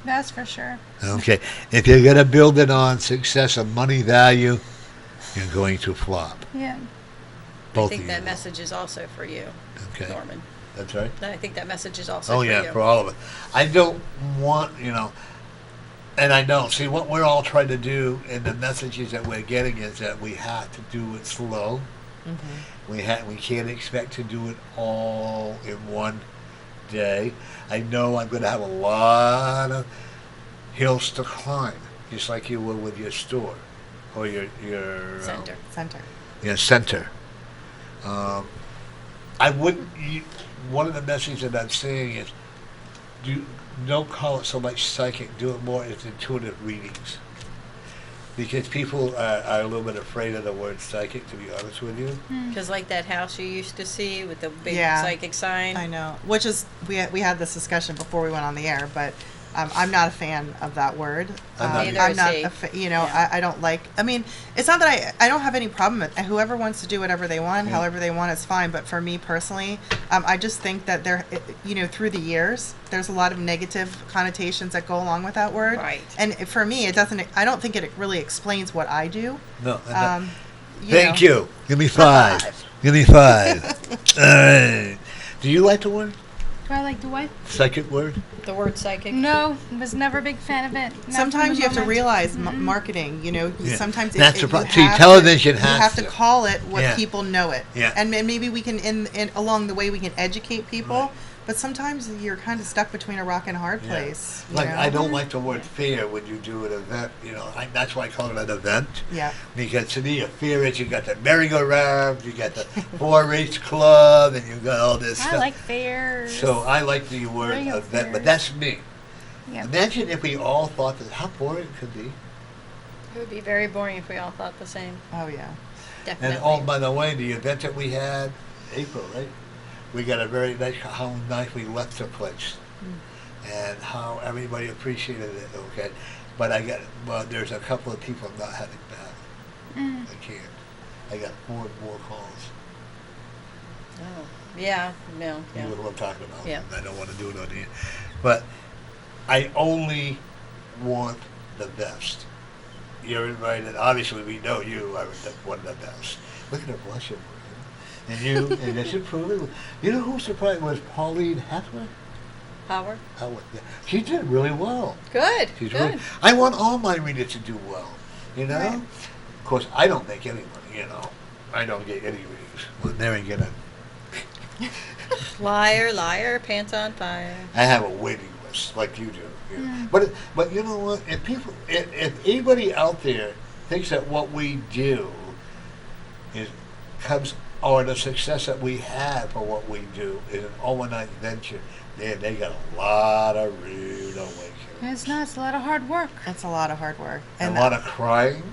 That's for sure. Okay. If you're going to build it on success and money value, you're going to flop. Yeah. I Both think of that you. message is also for you, Okay. Norman. That's right. I think that message is also Oh, for yeah, you. for all of it. I don't want, and I don't. See, what we're all trying to do in the messages that we're getting is that we have to do it slow. Mm-hmm. We can't expect to do it all in one day. I know I'm going to have a lot of hills to climb, just like you will with your store or your Center. Center. center. I wouldn't. One of the messages that I'm saying is, don't call it so much psychic. Do it more as intuitive readings, because people are a little bit afraid of the word psychic. To be honest with you. Because like that house you used to see with the big Yeah. psychic sign. I know. Which is we had this discussion before we went on the air, but I'm not a fan of that word. I'm not Neither I'm is not. he. I don't like. I mean, it's not that I don't have any problem with whoever wants to do whatever they want, Yeah. however they want is fine. But for me personally, I just think that through the years, there's a lot of negative connotations that go along with that word. Right. And for me, it doesn't. I don't think it really explains what I do. No. Thank You. Give me 5. Give me 5. All right. Do you like the word? Do I like the what? Psychic word? The word psychic. No, was never a big fan of it. Not from Sometimes the you have to moment. realize marketing. Yeah. Sometimes That's it, the you pro- see, have television to, has you have to. to call it what Yeah. people know it. Yeah. And maybe we can in along the way we can educate people. Right. But sometimes you're kind of stuck between a rock and a hard Yeah. place. you Like, know? I don't like the word fair when you do an event. That's why I call it an event. Yeah. Because to me, a fair is you got the merry-go-round, you got the 4-H club, and you got all this I stuff. like fairs. So I like the word Bring it event, but there. that's me. Yeah. Imagine if we all thought that, how boring it could be. It would be very boring if we all thought the same. Oh yeah. Definitely. And oh, by the way, the event that we had, April, right? We got a very nice, how nice we left the place, and how everybody appreciated it. Okay, but there's a couple of people I'm not having back. I can't. I got more and more calls. Oh. Yeah. No. You Yeah. know what I'm talking about. Yeah. I don't want to do it on here, but I only want the best. You're invited. Obviously, we know you are one of the best. Look at her blushing. And you, and this improving. You know who surprised was Pauline Hathaway? Howard. Howard, yeah. She did really well. Good. She's Good. really. I want all my readers to do well. Right. Of course, I don't make any money. I don't get any readings. Well, there ain't gonna. Liar, liar, pants on fire. I have a waiting list like you do. But you know what? If anybody out there thinks that what we do or the success that we have for what we do is an overnight venture, then they got a lot of rude awakening. It's not. It's a lot of hard work. It's a lot of hard work. And a lot of crying.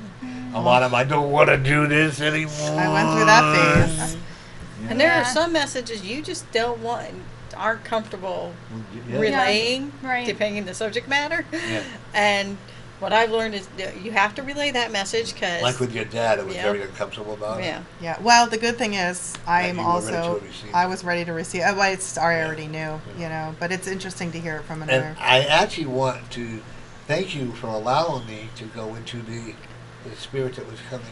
A lot of I don't want to do this anymore. I went through that phase. And there are Yeah. some messages you just don't want, aren't comfortable Yeah. relaying, Right. depending on the subject matter. Yeah. And what I've learned is that you have to relay that message because, Like with your dad, it was Yeah. very uncomfortable about it. yeah, Yeah. Well, the good thing is I'm you were ready also to receive. I was ready to receive. Well, I already knew. But it's interesting to hear it from another. And I actually want to thank you for allowing me to go into the spirit that was coming.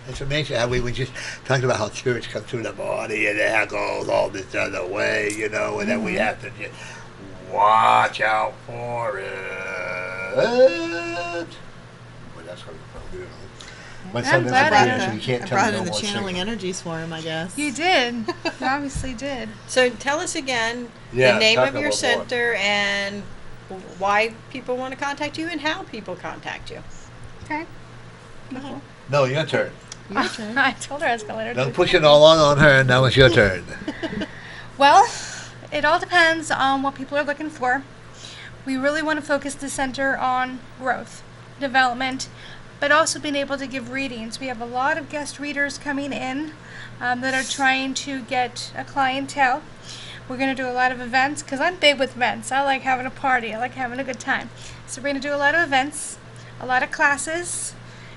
It's amazing how we were just talking about how spirits come through the body and it goes all this other way, and then we have to just watch out for it. But That's what I'm doing. My I'm son glad doesn't I- do it, so he can't I tell brought me in no the more channeling secrets. energies for him, I guess. You did. You obviously did. So tell us again Yeah, the name talk of your about more. center and why people want to contact you and how people contact you. Okay. Nicole. No, your turn. Your turn. I told her I was going to let her Don't do it. push it all on her, and now it's your turn. Well, it all depends on what people are looking for. We really want to focus the center on growth, development, but also being able to give readings. We have a lot of guest readers coming in that are trying to get a clientele. We're going to do a lot of events because I'm big with events. I like having a party. I like having a good time. So we're going to do a lot of events, a lot of classes,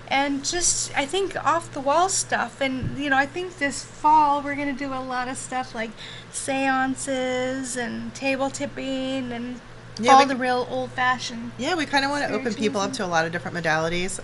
and just, I think, off-the-wall stuff. And, you know, I think this fall we're going to do a lot of stuff like seances and table tipping and Yeah, all we the c- real old-fashioned. Yeah, we kind of want to open people up to a lot of different modalities.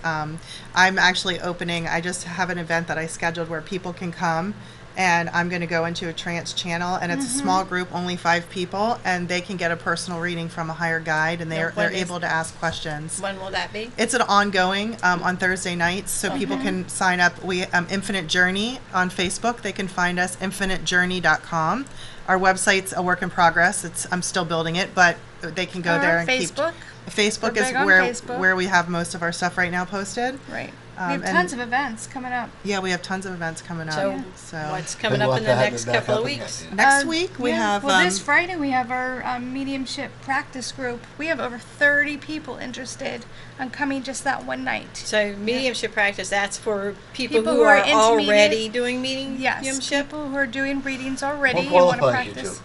I'm actually opening, I just have an event that I scheduled where people can come, and I'm going to go into a trance channel, and it's a small group, only 5 people, and they can get a personal reading from a higher guide, and they're when is- able to ask questions. When will that be? It's an ongoing on Thursday nights, so people can sign up. We Infinite Journey on Facebook. They can find us infinitejourney.com. Our website's a work in progress. I'm still building it, but they can go there and Facebook. keep. Facebook We're is big on where Facebook. where we have most of our stuff right now posted. Right. We have and- tons of events coming up. Yeah, we have tons of events coming up. So, So what's coming We'll up in have the to have next it back couple of up again, weeks? yeah. next week we Yeah. have Well, this Friday we have our mediumship practice group. We have over 30 people interested on coming just that one night. So mediumship practice, that's for people, People who who are are already intermediate- doing Yes, mediumship. people who are doing readings already What and want to qualifies you practice. to?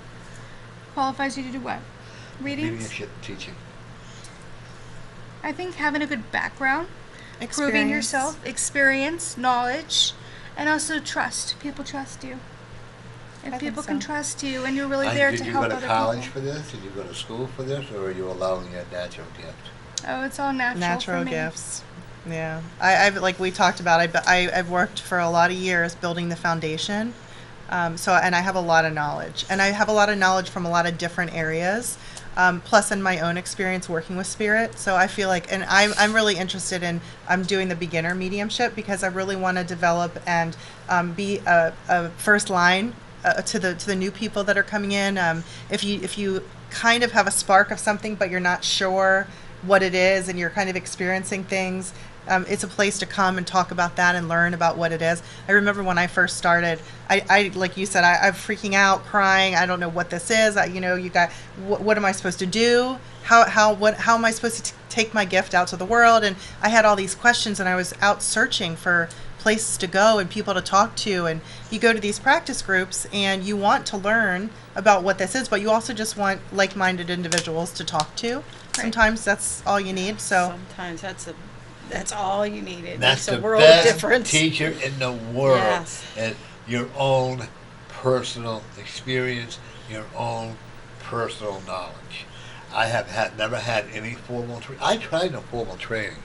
Qualifies you to do what? Readings? Mediumship teaching. I think having a good background, proving experience. yourself, experience, knowledge, and also trust. People trust you. If I think people can so. trust you and you're really there Did to you help go other to college people. for this? Did you go to school for this, or are you allowing your natural gift? Oh, it's all natural for me. gifts. Yeah, I've like we talked about. I've worked for a lot of years building the foundation. So and I have a lot of knowledge, and I have a lot of knowledge from a lot of different areas. Plus, in my own experience working with spirit, so I feel like, and I'm really interested in. I'm doing the beginner mediumship because I really want to develop and be a first line to the new people that are coming in. If you kind of have a spark of something, but you're not sure what it is, and you're kind of experiencing things. It's a place to come and talk about that and learn about what it is. I remember when I first started, I like you said, I'm freaking out, crying. I don't know what this is. You got, what am I supposed to do? How am I supposed to take my gift out to the world? And I had all these questions, and I was out searching for places to go and people to talk to. And you go to these practice groups, and you want to learn about what this is, but you also just want like-minded individuals to talk to. Sometimes that's all you need. So. Sometimes that's all you need. It That's makes the a world of best difference. teacher in the world. Yes. And your own personal experience, your own personal knowledge. I have never had any formal training. I tried no formal training.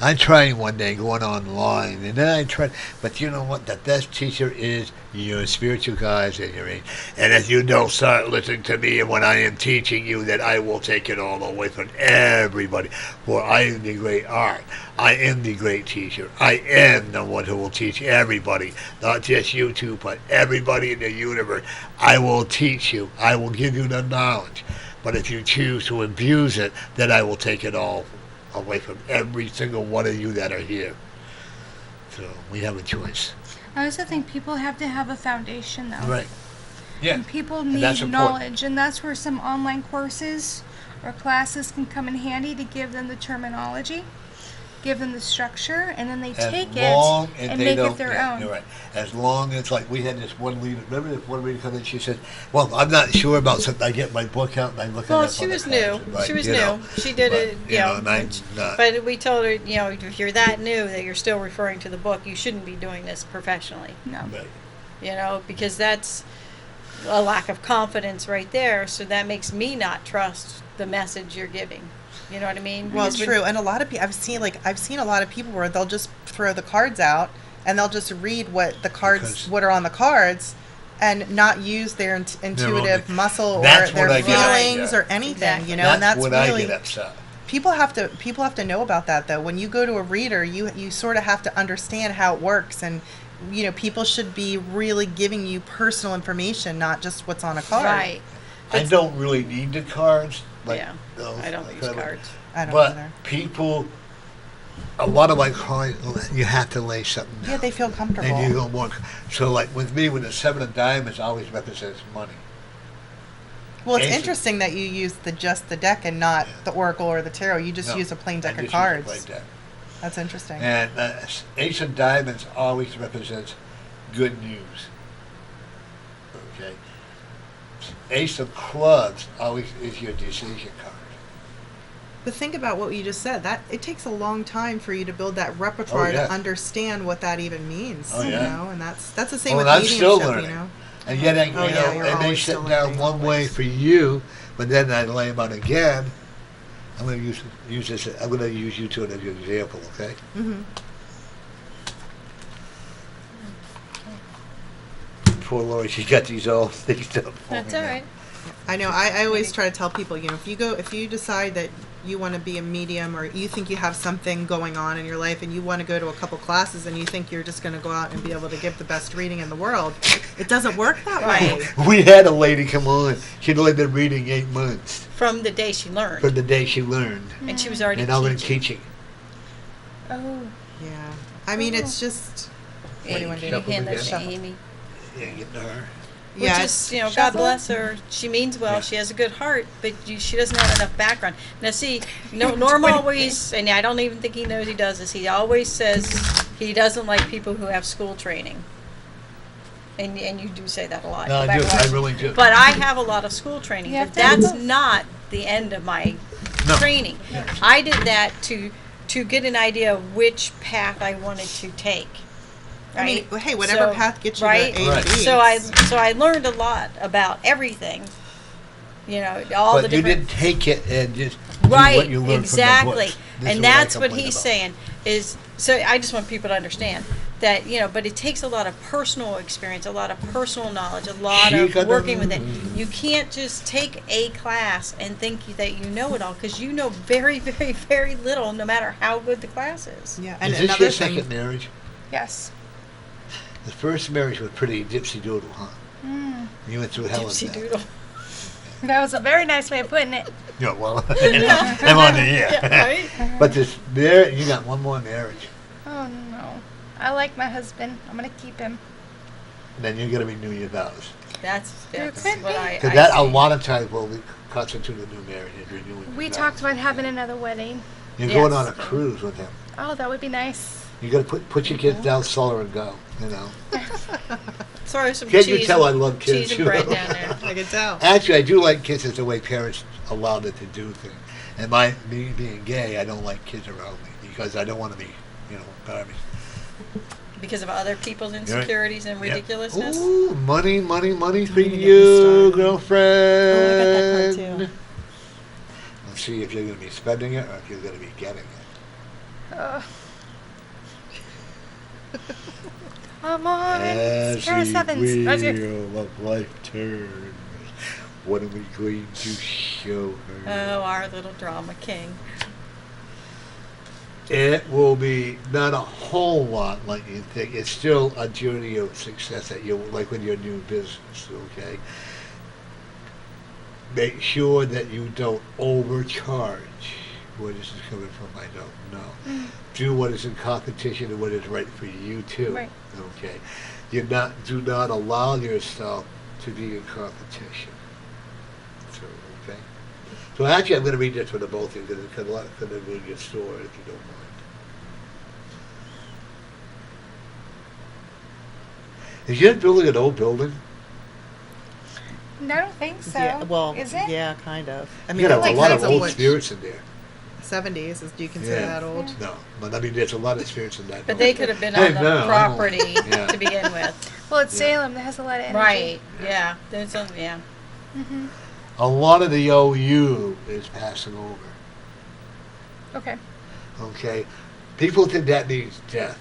I tried one day going online, and then I tried. But you know what? The best teacher is your spiritual guides and your angels. And as you know, start listening to me, and when I am teaching you, that I will take it all away from everybody. For I am the great art. I am the great teacher. I am the one who will teach everybody, not just you two, but everybody in the universe. I will teach you. I will give you the knowledge. But if you choose to abuse it, then I will take it all away from every single one of you that are here. So we have a choice. I also think people have to have a foundation, though. Right. Yeah. And people And need that's important. knowledge, and that's where some online courses or classes can come in handy to give them the terminology, give them the structure, and then they take it and they make don't, it their yeah, own. You're right. As long as, like, we had this one leader. Remember this one leader come in? She said, "Well, I'm not sure about something. I get my book out and I look at it." Well, she was new. She was new. She did it, you know, and I'm not. But we told her, if you're that new that you're still referring to the book, you shouldn't be doing this professionally. No. Right. Because that's a lack of confidence right there. So that makes me not trust the message you're giving. You know what I mean? Well, Because when- true, and a lot of people I've seen a lot of people where they'll just throw the cards out and they'll just read what the cards, Because- what are on the cards, and not use their intuitive own- muscle or That's their what I get feelings upset. or anything, Exactly. and that's when really I get upset. People have to know about that, though. When you go to a reader, you sort of have to understand how it works, and people should be really giving you personal information, not just what's on a card. Right. I don't really need the cards. Like Yeah. those, I don't use cards. I don't But either. people, a lot of my clients, you have to lay something down. Yeah, they feel comfortable. And you don't want. So like with me, with the 7 of diamonds always represents money. Well, it's Ace- interesting that you use just the deck and not Yeah. the oracle or the tarot. You just No, use a plain I deck of just use a cards. plain deck. That's interesting. And Ace of Diamonds always represents good news. Okay. Ace of Clubs always is your decision card. But think about what you just said. That it takes a long time for you to build that repertoire yeah. to understand what that even means. Oh, yeah. And that's the same Oh, with and I'm mediumship. still learning. You know. And yet, Oh, yeah, you're they may always sit still down learning, one way always. for you, but then I lay them out again. I'm going to use this. I'm going to use you two as an example, okay? Mm-hmm. Poor Lori, she got these all things up. for That's me all now. right. I know. I always try to tell people, if you decide that you want to be a medium, or you think you have something going on in your life and you want to go to a couple classes and you think you're just going to go out and be able to give the best reading in the world, it doesn't work that way. We had a lady come on. She'd only been reading 8 months From the day she learned. from the day she learned. And she was already And already teaching. teaching. Oh. Yeah. I mean, it's just. What do you want to do? Can you hand that to Shuffle. Amy? Yeah, get to her. Which Yeah, is, it's- God shuffle. bless her. She means well. Yeah. She has a good heart, but she doesn't have enough background. Now, see, Norm always, and I don't even think he knows he does this, he always says he doesn't like people who have school training. And you do say that a lot. No, I do. I really do. But I have a lot of school training. You have But to have that's both. not the end of my No. training. I did that to get an idea of which path I wanted to take. I mean, right? hey, whatever So- path gets you right? to A Right. to B. So I learned a lot about everything. All But the you different didn't take it and just do right, what you learned exactly. from the books. This is And what I that's what complain he's about. saying is. So I just want people to understand that but it takes a lot of personal experience, a lot of personal knowledge, a lot She of got working with the- it. You can't just take a class and think that you know it all, because you know very, very, very little, no matter how good the class is. Yeah, and Is this another your thing. second marriage? Yes. The first marriage was pretty dipsy doodle, huh? You went through hell in Gypsy that. doodle. That was a very nice way of putting it. Yeah, well, I'm on the air. Yeah, right? But this marriage, you got one more marriage. Oh no. I like my husband. I'm gonna keep him. Then you're going to renew your vows. That's There what could be. I Because that a see. lot of times will constitute a new marriage and renewing We your talked vows. about having another wedding. You're going Yes. on a cruise with him. Oh, that would be nice. You got to put your kids down solar and go. Throw some Can't cheese. you tell I love kids? Cheese and bread down there. I can tell. Actually, I do like kids as the way parents allow them to do things. And me being gay, I don't like kids around me because I don't want to be, garbage. Because of other people's right. insecurities and Yeah. ridiculousness. Ooh, money for Don't even get me you, started. girlfriend. Oh, I got that card too. Let's see if you're going to be spending it or if you're going to be getting it. Come on. As Pair of the sevens. Okay. wheel of life turns, what are we going to show her? Oh, our little drama king. It will be not a whole lot like you think. It's still a journey of success that you like with your new business, okay? Make sure that you don't overcharge. Where this is coming from, I don't know. Do what is in competition and what is right for you too. Right. Okay. Do not allow yourself to be in competition. So, okay. So actually, I'm going to read this for the both of you because it's going to ruin your story if you don't mind. Is your building an old building? No, I don't think so. Yeah, well, is it? yeah, kind of. I You mean, got a it lot of depends on old which- spirits in there. 70s. Do you consider Yeah. that old? Yeah. No, but I mean, there's a lot of spirits in that. But building. they could have been Hey, on the no, I don't- property Yeah. to begin with. Well, it's Yeah. Salem. That has a lot of energy. Right. Yeah. There's some. Yeah. Mm-hmm. A lot of the OU is passing over. Okay. Okay, people think that means death.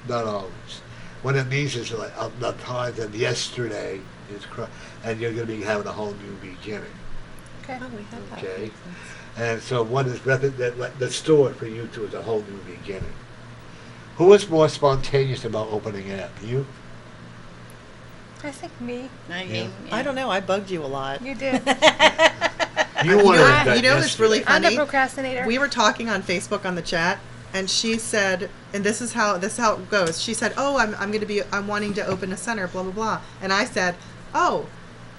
Not always. What it means is like the time of yesterday is and you're going to be having a whole new beginning. Okay. Oh, we had that. Okay. And so one is the store for you two is a whole new beginning. Who was more spontaneous about opening it up? You? I think me. I don't know. I bugged you a lot. You did. You wanted it done you know what's really yesterday. I'm the funny? procrastinator. We were talking on Facebook on the chat, and she said, and this is how it goes. She said, "Oh, I'm wanting to open a center, blah blah blah," and I said, "Oh,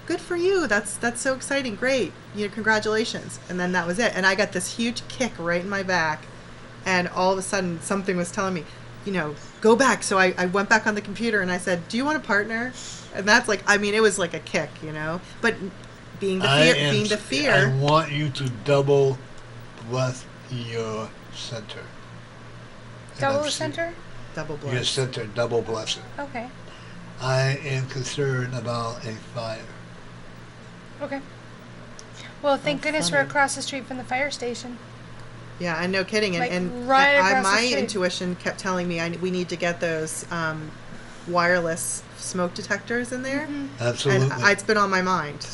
good for you. That's so exciting. Great. Congratulations." And then that was it. And I got this huge kick right in my back, and all of a sudden something was telling me, go back. So I went back on the computer and I said, "Do you want a partner?" And that's it was like a kick, But being the fear. I want you to double bless your center. Double the NFC. center? Double Your bless. center, double blessing. Okay. I am concerned about a fire. Okay. Well, thank goodness we're funny. across the street from the fire station. Yeah, and no kidding. Like, And right across the my street. intuition kept telling me we need to get those wireless smoke detectors in there. Absolutely. And it's been on my mind.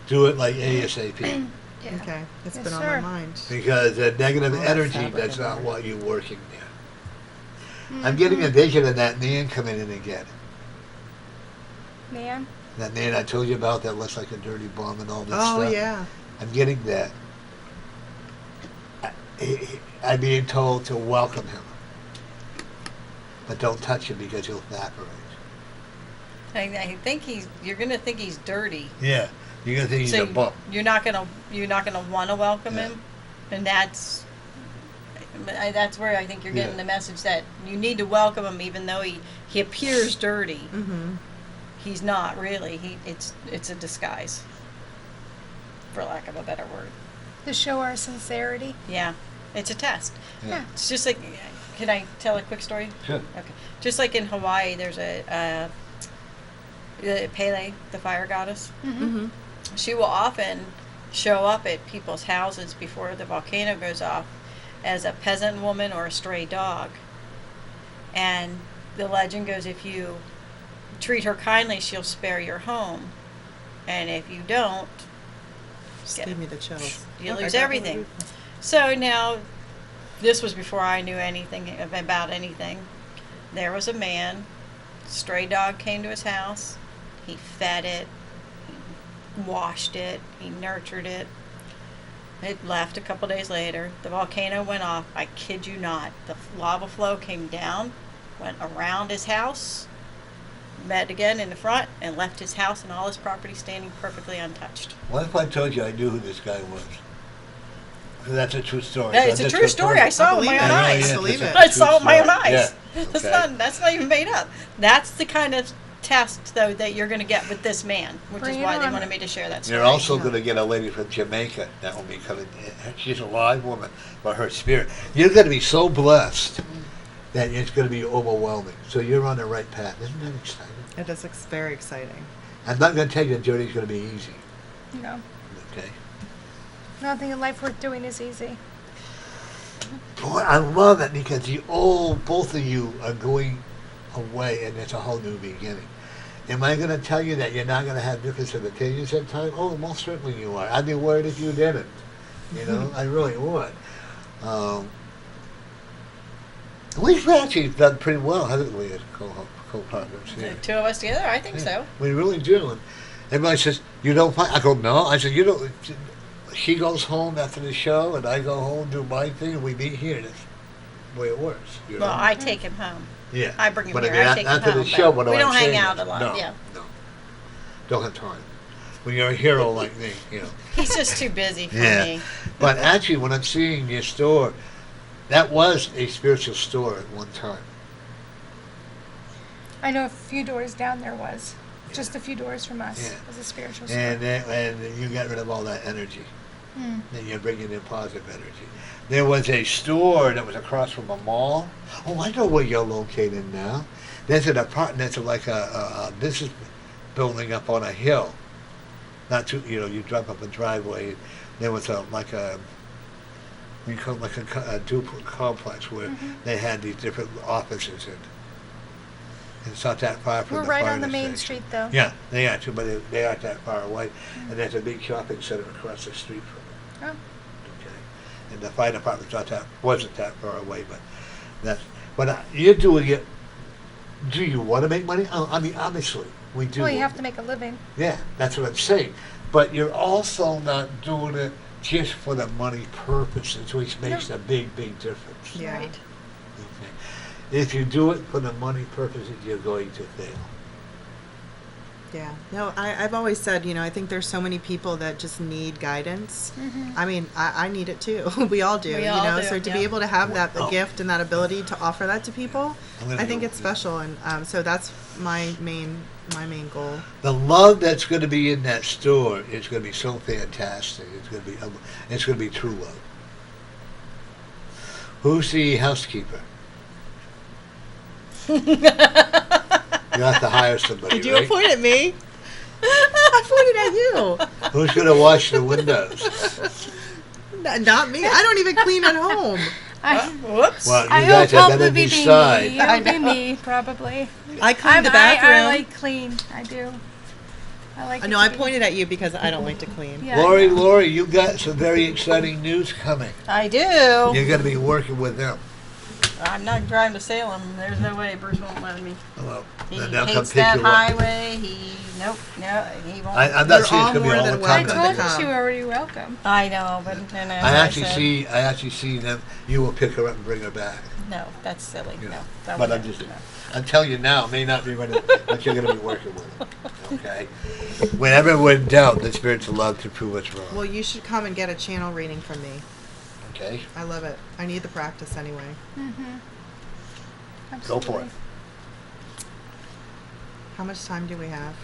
Do it like ASAP. Yeah. Okay, it's Yes, been on sir. my mind. Because the negative All that energy, fabric that's in not there. what you're working there. I'm getting a vision of that man coming in again. Man. That man I told you about that looks like a dirty bomb and all this Oh stuff. yeah. I'm getting that. I'm being told to welcome him. But don't touch him because he'll evaporate. I think you're gonna think he's dirty. Yeah. You're going to think he's a bump. You're not gonna want to welcome Yeah. him, and that's where I think you're getting Yeah. the message that you need to welcome him, even though he appears dirty. Mm-hmm. He's not really. It's a disguise, for lack of a better word. To show our sincerity. Yeah, it's a test. Yeah. It's just like, can I tell a quick story? Sure. Okay. Just like in Hawaii, there's Pele, the fire goddess. Mm-hmm. She will often show up at people's houses before the volcano goes off as a peasant woman or a stray dog. And the legend goes, if you treat her kindly, she'll spare your home. And if you don't, Just get gave me the chills. you Okay. lose everything. So now, this was before I knew anything about anything. There was a man, stray dog came to his house. He fed it, he washed it, he nurtured it. It left a couple days later. The volcano went off. I kid you not. The lava flow came down, went around his house, met again in the front, and left his house and all his property standing perfectly untouched. What if I told you I knew who this guy was? Because that's a true story. Yeah, it's a true story. I saw it with my own I eyes. believe it. I saw it with my own eyes. Yeah. That's Okay. not even made up. That's the kind of test, though, that you're going to get with this man, which Bring is it why they on. wanted me to share that story. You're also going to get a lady from Jamaica that will be coming in. She's a live woman, but her spirit. You're going to be so blessed that it's going to be overwhelming. So you're on the right path. Isn't that exciting? It is very exciting. I'm not going to tell you the journey's going to be easy. No. Okay. Nothing in life worth doing is easy. Boy, I love it because both of you are going away, and it's a whole new beginning. Am I going to tell you that you're not going to have difference of opinions at times? Oh, most certainly you are. I'd be worried if you didn't. I really would. We've actually done pretty well, haven't we, as co-partners? The Yeah. two of us together, I think so. We really do. And everybody says, you don't fight? I go, no. I said, you don't. She goes home after the show, and I go home, do my thing, and we meet here. That's the way it works. Well, I take him home. Yeah. I bring him But here. mean, I take him after home. the show, but what we I'm don't hang saying out is, a lot. No, Yeah. no. Don't have time. When you're a hero like me, He's just too busy for Yeah. me. But actually, when I'm seeing your store, that was a spiritual store at one time. I know a few doors down there was. Just a few doors from us. Yeah. Was a spiritual store. And you got rid of all that energy. Hmm. Then you're bringing in positive energy. There was a store that was across from a mall. Oh, I know where you're located now. There's an apartment. There's like a business building up on a hill. Not too, you drive up a driveway. There was we call it like a duplex complex where they had these different offices in. It's not that far from We're the right fire on the main station. street, though. Yeah, they are too, but they aren't that far away. And there's a big shopping center across the street from it. Oh. Okay. And the fire department's wasn't that far away, but you're doing it. Do you want to make money? I mean, obviously, we do. Well, you have to make a living. Yeah, that's what I'm saying. But you're also not doing it just for the money purposes, which makes a big, big difference. Yeah. Right. Okay. If you do it for the money purposes, you're going to fail. Yeah. No, I've always said, I think there's so many people that just need guidance. Mm-hmm. I mean, I need it too. We all do, We all do, So to be yeah. able to have that Oh. gift and that ability to offer that to people, I'm gonna I think go- it's special. And so that's my main goal. The love that's going to be in that store is going to be so fantastic. It's going to be true love. Who's the housekeeper? You have to hire somebody, Did you right? point at me? I pointed at you. Who's going to wash the windows? Not me. I don't even clean at home. Whoops. Well, you I will guys have probably better be decide. me. It'll be me, probably. I clean the bathroom. I like clean. I do. I like. No, I pointed at you because I don't like to clean. Yeah. Lori, you got some very exciting news coming. I do. You're going to be working with them. I'm not driving to Salem. There's no way Bruce won't let me. Well, He then they'll come hates pick that you up. highway. No, he won't. I'm You're not saying all it's going to be more all than the I time. welcome. told to you come. you were already welcome. I know, but then I actually see them. You will pick her up and bring her back. No, that's silly. Yeah. No, that But would I'm never- just, no. I'm telling you now, it may not be ready, but you're going to be working with them. Okay? Whenever we're in doubt, the spirits will love to prove us wrong. Well, you should come and get a channel reading from me. Okay? I love it. I need the practice anyway. Go for it. How much time do we have?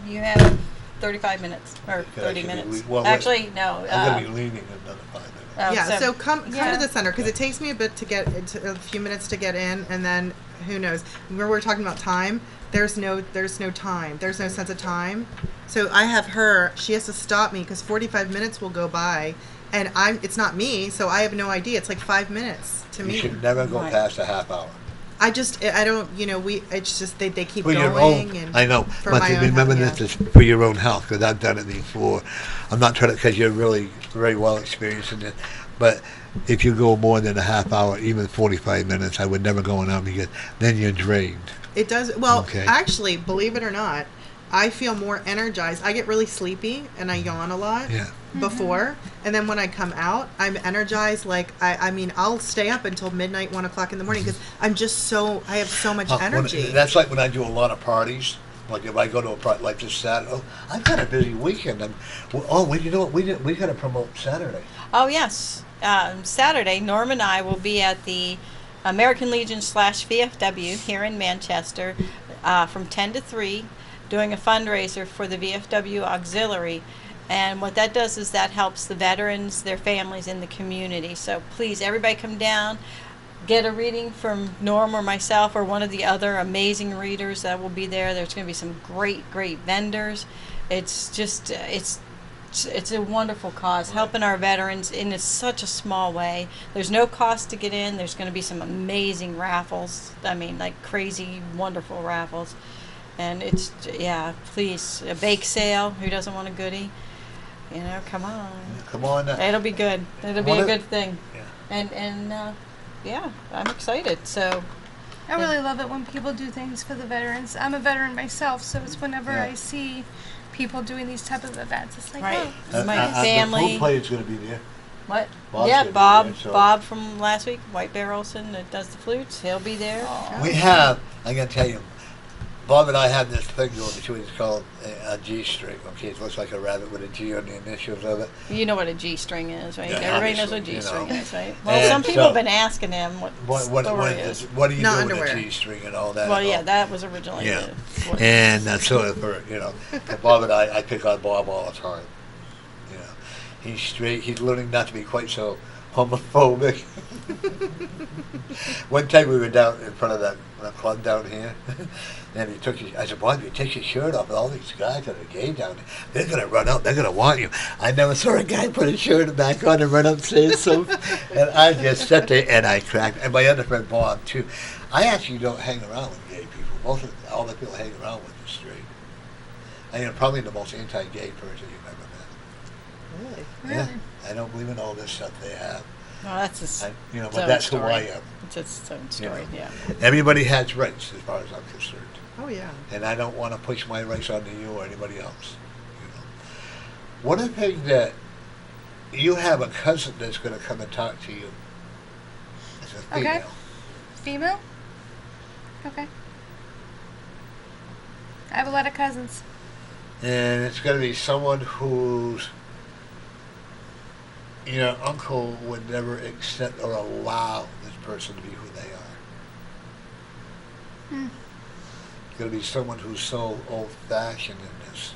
You have 35 minutes or Okay, 30 actually, minutes. well, Actually, no. I'm going to be leaving in another 5 minutes. Yeah, so come yeah. to the center because it takes me a few minutes to get in, and then who knows? When we're talking about time, there's no time. There's no sense of time. So I have her. She has to stop me because 45 minutes will go by, and it's not me, so I have no idea. It's like 5 minutes to You me. should never go Right. past a half hour. I don't. It's just they keep For going. your own, and I know, for but my to own remember health, this is for your own health, because I've done it before. I'm not trying to, because you're really very well experienced in it, but if you go more than a half hour, even 45 minutes, I would never go on out because then you're drained. It does. Well, Okay. actually, believe it or not, I feel more energized. I get really sleepy and I yawn a lot Yeah. before. And then when I come out, I'm energized. Like, I mean, I'll stay up until midnight, 1 o'clock in the morning because I have so much energy. That's like when I do a lot of parties. Like if I go to a party like this Saturday, I've got a busy weekend. You know what? We got to promote Saturday. Oh, yes. Saturday, Norm and I will be at the American Legion / VFW here in Manchester from 10 to 3 doing a fundraiser for the VFW Auxiliary. And what that does is that helps the veterans, their families in the community. So please, everybody come down, get a reading from Norm or myself or one of the other amazing readers that will be there. There's going to be some great vendors. It's just, it's a wonderful cause, helping our veterans in such a small way. There's no cost to get in. There's going to be some amazing raffles. I mean, like crazy, wonderful raffles. And it's, please, a bake sale. Who doesn't want a goodie? Come on. Come on. It'll be good. It'll be Well, a good thing. Yeah. And I'm excited. So, I really love it when people do things for the veterans. I'm a veteran myself, so it's whenever Yeah. I see people doing these type of events, it's like, right. oh, My The family. flute player's going to be there. What? Bob's Yeah, gonna be Bob. there, so- Bob from last week, White Bear Olson, that does the flutes. He'll be there. We have, I'm going to tell you, Bob and I have this thing going between, it's called a G-string, okay? It looks like a rabbit with a G on the initials of it. You know what a G string is, right? Yeah, Everybody knows what obviously, G string you know. is, right? Well, And some people so- have been asking him what the story is. What do you Not do underwear. with a G-string and all that? Well, and yeah, all? that was originally Yeah. what And so for, and Bob and I pick on Bob all the time. He's straight, he's learning not to be quite so homophobic. One time we were down in front of that club down here, and I said, Bob, you take your shirt off, and all these guys that are gay down there, they're going to run out, they're going to want you. I never saw a guy put his shirt back on and run upstairs, so, and I just sat there and I cracked, and my other friend Bob too. I actually don't hang around with gay people. most of all the people hang around with is straight. I am probably the most anti-gay person you've ever met. Really? Yeah, Really? I don't believe in all this stuff they have. Well, that's his But own that's who story. I am. It's its own You story, know. yeah. Everybody has rights as far as I'm concerned. Oh, yeah. And I don't want to push my rights onto you or anybody else. One of the things that you have a cousin that's going to come and talk to you. It's a female. Okay. Female? Okay. I have a lot of cousins. And it's going to be someone who's your uncle would never accept or allow this person to be who they are. Hmm. It's going to be someone who's so old-fashioned in this.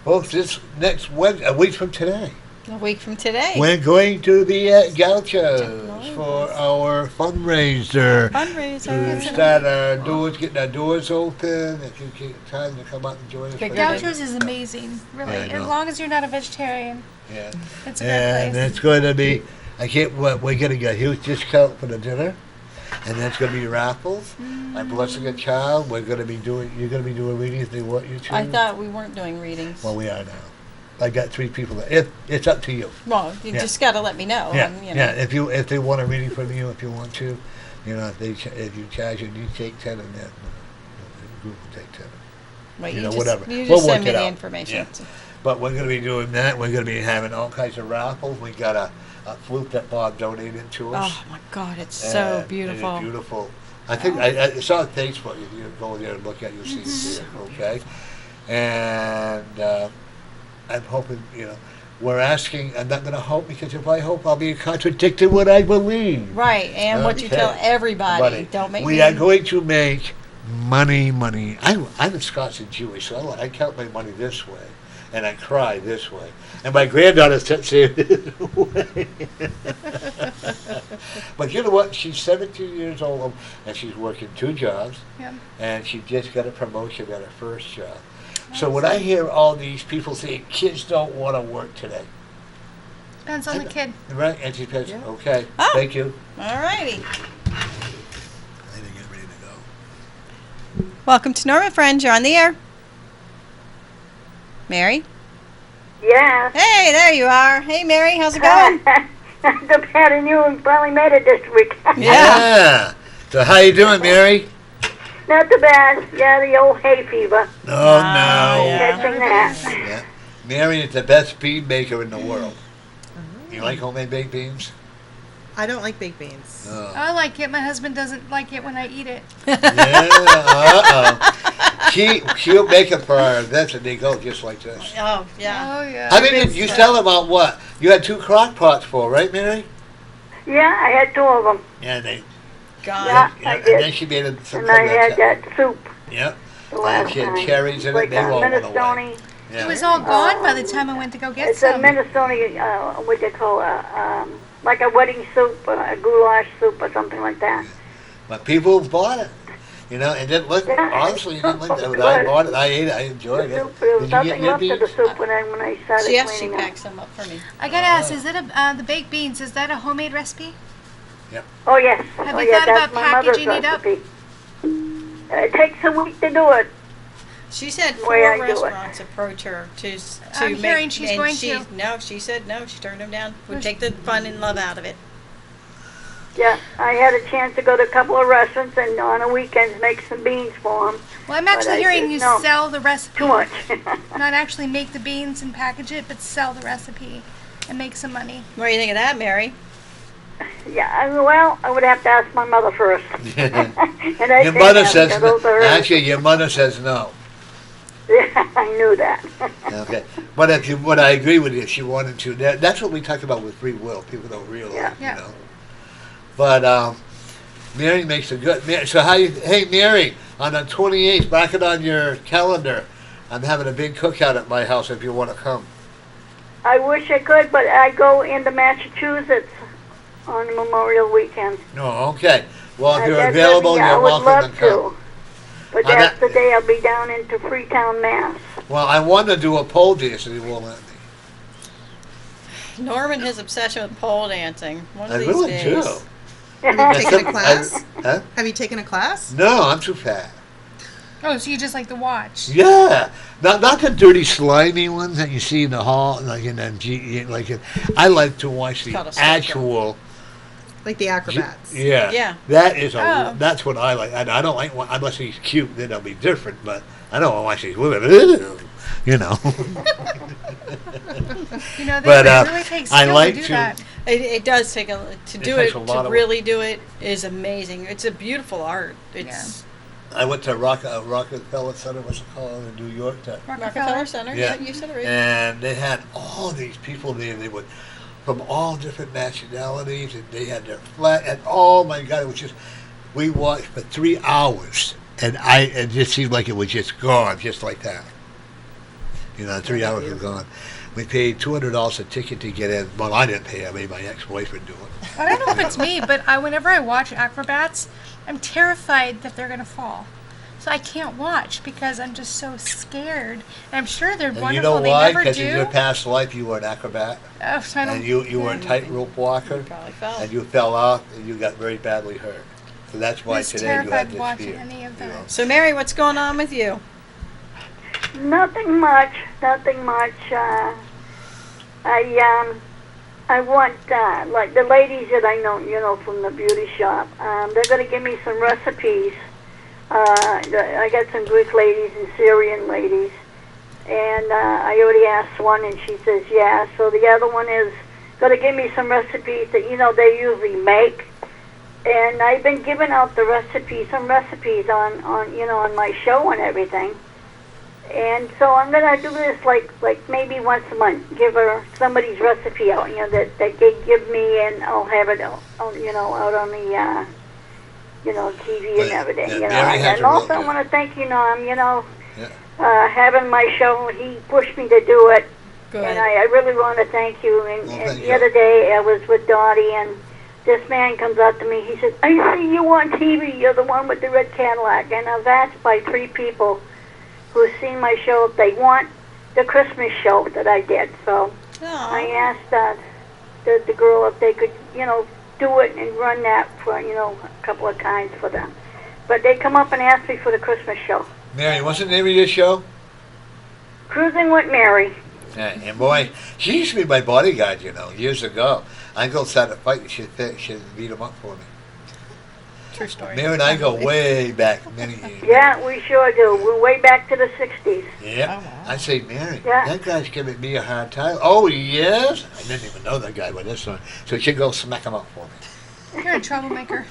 Folks, this next Wednesday, a week from today, A week from today. we're going to be at Gaucho's Technologies. for our fundraiser. Fundraiser. To start our doors, getting our doors open. If you get time to come out and join us. Figure for it that. out. Gaucho's is amazing, really. Yeah, I know. As long as you're not a vegetarian, Yeah. it's a good And place. it's going to be, I can't wait, we're going to get a huge discount for the dinner. And that's going to be raffles. I'm blessing a child. We're going to be doing, you're going to be doing readings if they want you to. I thought we weren't doing readings. Well, we are now. I got 3 people that, if, it's up to you. Well, you Yeah. just got to let me know. Yeah, and, you know. yeah. If they want a reading from you, if you want to, if you charge and you take 10 and then the group will take 10. Wait, you you know, just, whatever. You We'll just work send me it the out. information. Yeah. But we're going to be doing that. We're going to be having all kinds of raffles. We got a flute that Bob donated to us. Oh my God, it's And so it beautiful. is beautiful. I think I saw it on Facebook. If you go there and look at it, you'll see it there. Okay. And I'm hoping, we're asking, I'm not going to hope because if I hope, I'll be contradicting what I believe. Right, and what you Okay. tell everybody. Buddy, Don't make we me. are going to make money. I'm a Scots and Jewish, so I count my money this way, and I cry this way. And my granddaughter said this way. But you know what? She's 17 years old, and she's working 2 jobs, Yeah. and she just got a promotion at her first job. So when I hear all these people saying kids don't want to work today, Depends on the kid. right? And she says, Yeah. okay, Oh. thank you. All righty. I didn't get ready to go. Welcome to Norma Friends. You're on the air. Mary? Yeah. Hey, there you are. Hey, Mary, how's it going? The bad and you finally made it this week. Yeah. So how you doing, Mary? Not too bad. Yeah, the old hay fever. Oh, no. yeah. Catching that. Yeah. Mary is the best bean maker in the world. You like homemade baked beans? I don't like baked beans. Oh. I like it. My husband doesn't like it when I eat it. Yeah, uh-oh. She'll make it for our events and they go just like this. Oh, yeah. Oh, yeah. How many did you sell about what? You had 2 crock pots full, right, Mary? Yeah, I had 2 of them. Yeah, they. God. Yeah, I And then did. she made some. And I had that soup Yeah. the last she had time. cherries in it. Like They all went away. minestrone. Yeah. It was all gone by the time I went to go get It's a some. minestrone, what they call like a wedding soup, a goulash soup or something like that. But people bought it. It didn't look, Yeah. honestly, it didn't look that It good. I was. bought it, I ate it, I enjoyed it. There was Did you nothing get your left of the beans? soup when I started Yes, she cleaning packed up. some up for me. I gotta ask, is that the baked beans? Is that a homemade recipe? Oh, yes. Have Oh, you yeah, thought that's about my mother's packaging it up? recipe. It takes a week to do it. She's had The way I 4 do it. restaurants approach her to I'm make. hearing she's and going she, to. No, she said no. She turned them down. Would take the fun and love out of it. Yeah, I had a chance to go to a couple of restaurants and on the weekends make some beans for them. Well, I'm But actually I hearing said you no. sell the recipe. Too much. Not actually make the beans and package it, but sell the recipe and make some money. What do you think of that, Mary? Well, I would have to ask my mother first. And I Your think mother that, says, because those are hers. actually, your mother says no. Yeah, I knew that. Okay. But what I agree with you, if she wanted to, that's what we talk about with free will. People don't realize, Yeah. Yeah. But Mary makes a good. So hey Mary, on the 28th, mark it on your calendar. I'm having a big cookout at my house if you want to come. I wish I could, but I go into Massachusetts on Memorial Weekend. No, okay. Well, if you're That's available, every- I you're would welcome love to come. to. But I'm that's not- the day I'll be down into Freetown, Mass. Well, I want to do a pole dance, and you won't let me. Norman, his obsession with pole dancing. One of I these really days. do. Have you taken a class? Huh? Have you taken a class? No, I'm too fat. Oh, so you just like to watch? Yeah, not the dirty, slimy ones that you see in the hall, like in MG. I like to watch the called a slip actual. Like the acrobats. Yeah, Yeah. That is Oh. that's what I like. I don't like unless he's cute, then it'll be different. But I don't want to watch these women. You know. You know, But, it really takes I skill like to do to- that. It does take to do takes it a lot to of really do it is amazing. It's a beautiful art. It's I went to Rockefeller Center, what's it called, in New York. Rockefeller Center. Yeah. You said it right. And they had all these people there. They would from all different nationalities, and they had their flag. And oh my God, it was just we watched for 3 hours, and it just seemed like it was just gone, just like that. You know, 3 hours were gone. We paid $200 a ticket to get in. Well, I didn't pay. I made my ex-boyfriend do it. I don't know if it's me, but whenever I watch acrobats, I'm terrified that they're going to fall. So I can't watch because I'm just so scared. And I'm sure they're And wonderful. you know They why? never Because do. in your past life, you were an acrobat, Oh, so I don't, and you were a tightrope walker, Probably fell. and you fell off, and you got very badly hurt. So that's why was today you have terrified this watching fear. any of you that. know. So Mary, what's going on with you? Nothing much. Nothing much. I want like the ladies that I know, you know, from the beauty shop. They're going to give me some recipes. I got some Greek ladies and Syrian ladies, and I already asked one, and she says yeah. So the other one is going to give me some recipes that they usually make. And I've been giving out the recipes, some recipes on on my show and everything. And so I'm gonna do this like maybe once a month. Give her somebody's recipe out, that they give me, and I'll have it, out on the TV and everything. Yeah, Mary has And a also I real- want to thank having my show. He pushed me to do it, Good. and I really want to thank you. And, Well, and thank the you. other day I was with Dottie, and this man comes up to me. He says, "I see you on TV. You're the one with the red Cadillac." And I've asked by 3 people who've seen my show if they want the Christmas show that I did. So I Aw. asked the girl if they could, do it and run that for, a couple of times for them. But they come up and ask me for the Christmas show. Mary, what's the name of your show? Cruising with Mary. Yeah, and boy, she used to be my bodyguard, years ago. I go start a fight, she'd beat him up for me. True story. Mary and I go way back many years. Yeah, we sure do. We're way back to the 60s. Yeah. Oh, wow. I say, Mary, Yeah. that guy's giving me a hard time. Oh, yes? I didn't even know that guy by this one. So she'd go smack him up for me. you're a troublemaker.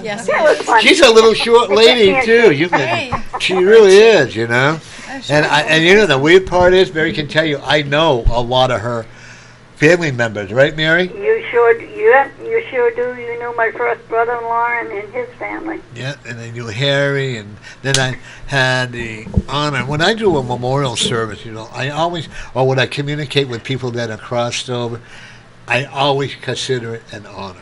Yes. That was fun. She's a little short lady, too. Hey. She really is, I'm sure. And the weird part is, Mary can tell you, I know a lot of her family members, right, Mary? You sure do. Yeah, you sure do. You knew my first brother-in-law and his family. Yeah, and I knew Harry, and then I had the honor. When I do a memorial service, I always, or when I communicate with people that are crossed over, I always consider it an honor.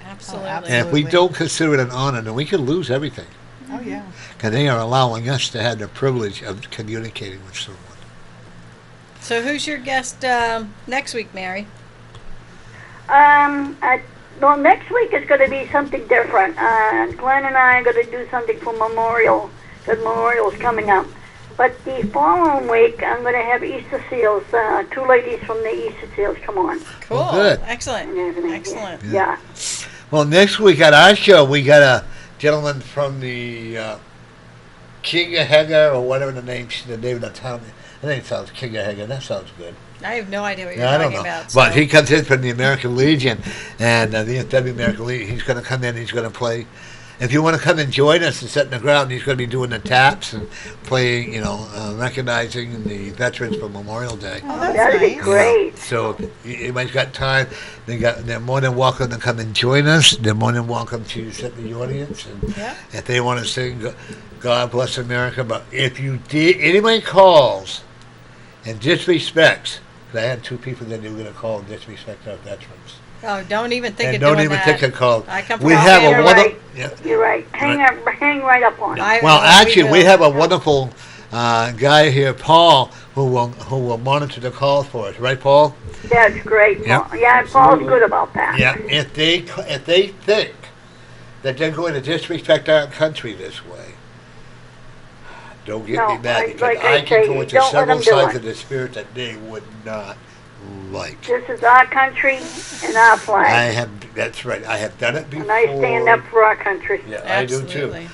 Absolutely. Oh, And if we Absolutely. don't consider it an honor, then we could lose everything. Oh yeah. Because they are allowing us to have the privilege of communicating with someone. So who's your guest next week, Mary? Well, next week is going to be something different. Glenn and I are going to do something for Memorial, because Memorial's coming up. But the following week, I'm going to have Easter Seals. 2 ladies from the Easter Seals come on. Cool. Well, good. Excellent. And everything. Excellent. Yeah. Well, next week at our show, we got a gentleman from the King of Hagar, or whatever the name of the town. I think it sounds King of Hagar. That sounds good. I have no idea what you're Yeah, I don't talking know. about. But so- he comes in from the American Legion, and the FW American Legion. He's going to come in. He's going to play. If you want to come and join us and sit in the ground, he's going to be doing the taps and playing, recognizing the veterans for Memorial Day. Oh, that's That'd be nice. great. So if anybody's got time, they're more than welcome to come and join us. They're more than welcome to sit in the audience, and Yeah. if they want to sing "God Bless America." But if anybody calls and disrespects, 'cause I had 2 people that they were going to call and disrespect our veterans, Oh, don't even think and of don't doing even that. think of call. I come from We a have family- a You're wonderful. right. Yeah. You're right. Hang right up on it. I- Well, we actually, we will. have a wonderful guy here, Paul, who will monitor the calls for us. Right, Paul? That's great. Yep. Paul. Yeah, Paul's good about that. Yeah. If they think that they're going to disrespect our country this way, don't get me mad, because like I I can say, go you into don't let several them do sides it. of the spirit that they would not like. This is our country and our flag. That's right. I have done it before. And I stand up for our country. Yeah, I do too. Absolutely.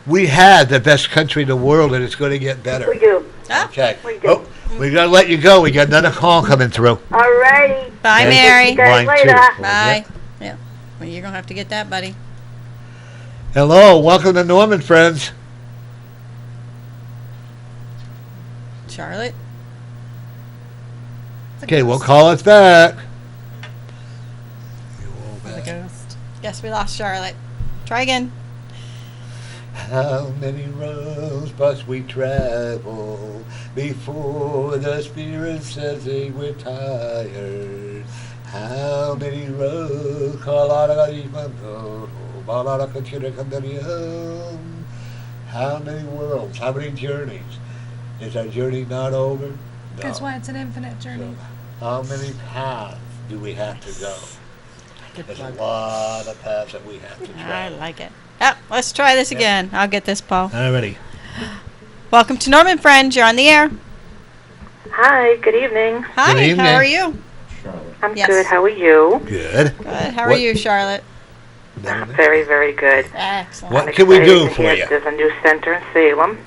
We had the best country in the world, and it's going to get better. We do. Ah, Okay. We do. Oh, we got to let you go. We got another call coming through. All righty. bye, Okay. Mary. You guys Mine too. later. Bye. Yeah. Well, you're gonna have to get that, buddy. Hello. Welcome to Norman, friends. Charlotte. Okay, well, call us back. The ghost. Yes, we lost Charlotte. Try again. How many roads must we travel before the Spirit says they we're tired? How many roads? How many worlds? How many journeys? Is our journey not over? No. That's why it's an infinite journey. How many paths do we have to go? There's a lot of paths that we have to I travel. like it. Oh, let's try this again. I'll get this, Paul. Alrighty. Welcome to Norman Friends. You're on the air. Hi, good evening. Hi. Good evening. How are you? Charlotte. I'm Yes. good. How are you? Good. Good. How are What- you, Charlotte? Very, very good. Excellent. What I'm can we excited do to for hear you? There's a new center in Salem.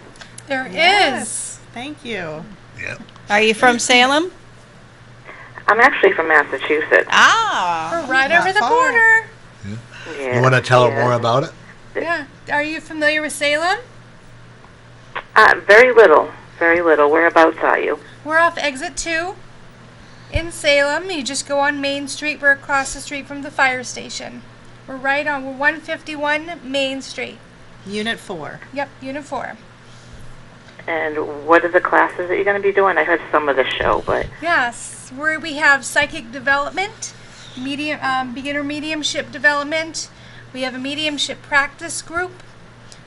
There is. Yes. Thank you. Are you from Salem? I'm actually from Massachusetts. Ah. We're right Not over the far. border. Yeah, You want to tell them yeah. more about it? Yeah. Are you familiar with Salem? Very little. Very little. Whereabouts are you? We're off exit 2 in Salem. You just go on Main Street. We're across the street from the fire station. We're 151 Main Street. Unit 4. Yep, Unit 4. And what are the classes that you're going to be doing? I heard some of the show, but Yes, where we have psychic development, beginner mediumship development. We have a mediumship practice group.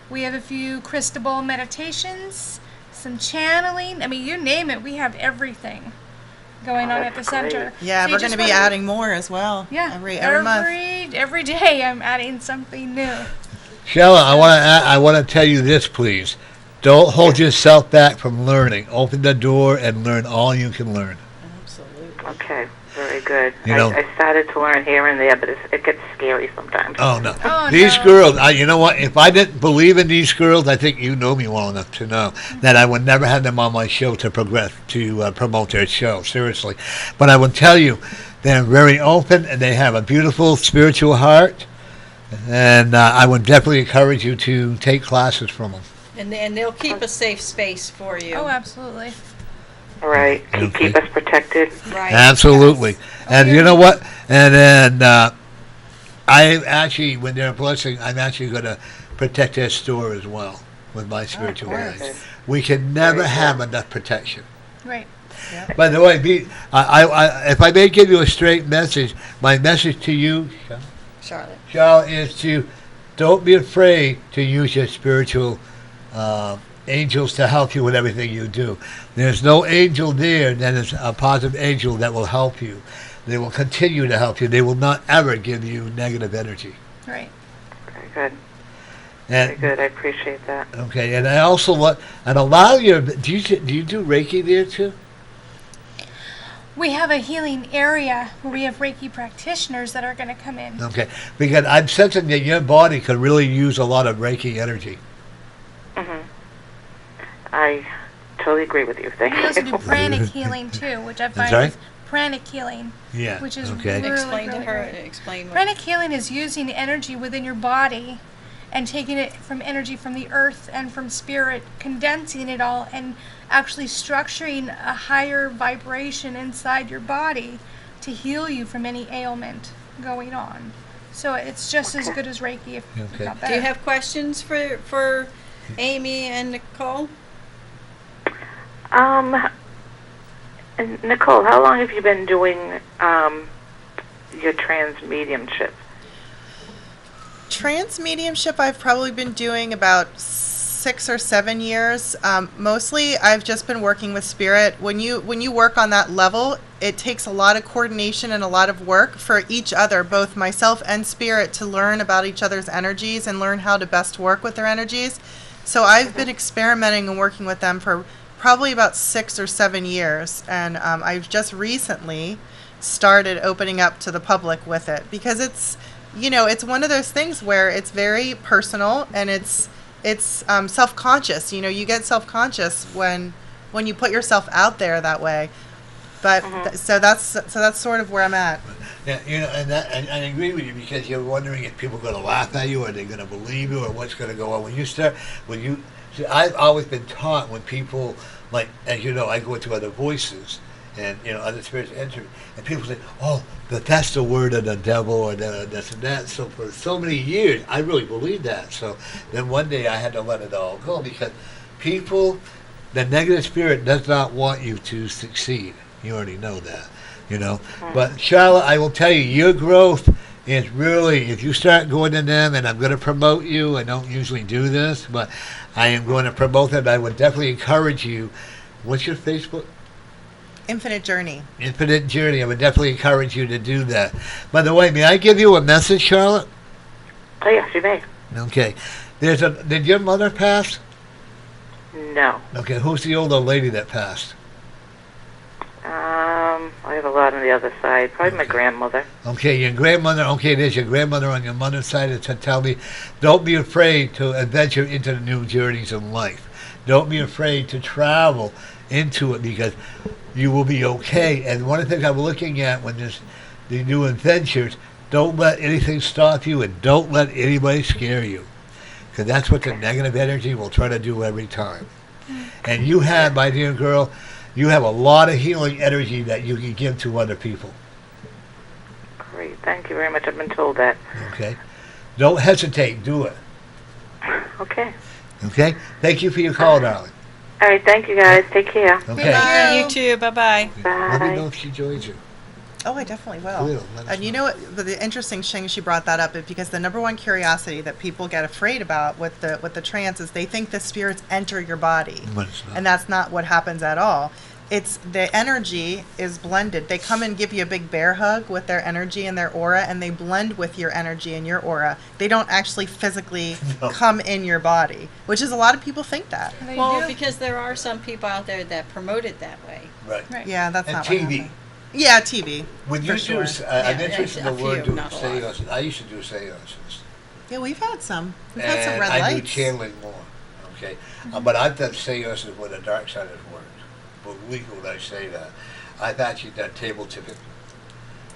We have a few crystal ball meditations, some channeling. I mean, you name it, we have everything going on at the that's great. center. Yeah, So you we're just going to be wanna- adding more as well. Yeah, Every month. every day I'm adding something new. Shella, I want to tell you this, please. Don't hold yourself back from learning. Open the door and learn all you can learn. Absolutely. okay, very good. You know- I started to learn here and there, but it gets scary sometimes. Oh no, Oh, these no. girls. You know what? If I didn't believe in these girls, I think you know me well enough to know that I would never have them on my show to promote their show. Seriously, but I will tell you, they're very open and they have a beautiful spiritual heart, and I would definitely encourage you to take classes from them. And they'll keep a safe space for you. Oh, absolutely. All right, Okay. keep us protected. Right. Absolutely. Yes. And you know what? And then I actually, when they're blessing, I'm actually going to protect their store as well with my spiritual course. guides. We can never have enough protection. Right. By the way, if I may give you a straight message, my message to you, Charlotte. Charlotte, is to don't be afraid to use your spiritual angels to help you with everything you do. There's no angel there that is a positive angel that will help you. They will continue to help you. They will not ever give you negative energy. Right. Very good. Very And good. I appreciate that. okay, and I also want and a lot of your do you do Reiki there too? We have a healing area where we have Reiki practitioners that are going to come in. Okay, because I'm sensing that your body could really use a lot of Reiki energy. I totally agree with you. Thank We also you. do pranic healing too, which I find sorry? is pranic healing, Yeah. which is okay. really, Explain to really her. great. Explain what. Pranic healing is using the energy within your body and taking it from energy from the earth and from spirit, condensing it all and actually structuring a higher vibration inside your body to heal you from any ailment going on. So it's just as good as Reiki, if Okay. not Do better. you have questions for Amy and Nicole? And Nicole, how long have you been doing your trans mediumship? Trans mediumship I've probably been doing about 6 or 7 years. Mostly, I've just been working with spirit. When you work on that level, it takes a lot of coordination and a lot of work for each other, both myself and spirit, to learn about each other's energies and learn how to best work with their energies. So I've been experimenting and working with them for probably about 6 or 7 years, and I've just recently started opening up to the public with it, because it's one of those things where it's very personal, and it's self-conscious. You get self-conscious when you put yourself out there that way. But so that's sort of where I'm at. Yeah, and I agree with you, because you're wondering if people are going to laugh at you, or they're going to believe you, or what's going to go on. See, I've always been taught when people, like, as you know, I go into other voices, and other spirits enter, and people say, "Oh, that's the word of the devil," or this and that. So for so many years, I really believed that. So then one day I had to let it all go, because the negative spirit does not want you to succeed. You already know that, But Charlotte, I will tell you, your growth is really, if you start going to them, and I'm going to promote you. I don't usually do this, but I am going to promote them. I would definitely encourage you. What's your Facebook? Infinite Journey. Infinite Journey. I would definitely encourage you to do that. By the way, may I give you a message, Charlotte? Oh, yes, you may. Okay. Did your mother pass? No. Okay. Who's the older lady that passed? I have a lot on the other side. Probably my grandmother. Okay, your grandmother. Okay, there's your grandmother on your mother's side to tell me, don't be afraid to adventure into the new journeys in life. Don't be afraid to travel into it, because you will be okay. And one of the things I'm looking at when there's the new adventures, don't let anything stop you, and don't let anybody scare you, because that's what the negative energy will try to do every time. And you have, my dear girl, you have a lot of healing energy that you can give to other people. Great. Thank you very much. I've been told that. Okay. Don't hesitate. Do it. Okay. Okay? Thank you for your call, darling. All right. Thank you, guys. Take care. Okay. Bye. You too. Bye-bye. Let me Bye. know if she joins you. Oh, I definitely will. Will, let us And you know. know what? But the interesting thing she brought that up is because the number one curiosity that people get afraid about with the trance is they think the spirits enter your body, But it's not. and that's not what happens at all. It's the energy is blended. They come and give you a big bear hug with their energy and their aura, and they blend with your energy and your aura. They don't actually physically No. come in your body, which is a lot of people think that. They Well, do. because there are some people out there that promote it that way. Right. Right. Yeah, that's And not what TV. happened. Yeah, TV. When For you sure. do, I'm Yeah, interested in a the word few, doing not a lot. seances. I used to do seances. Yeah, we've had some. We've had some And red I lights. do channeling more. Okay. But I've done seances where the dark side has worked. Believe me when I say that. I've actually done table tipping.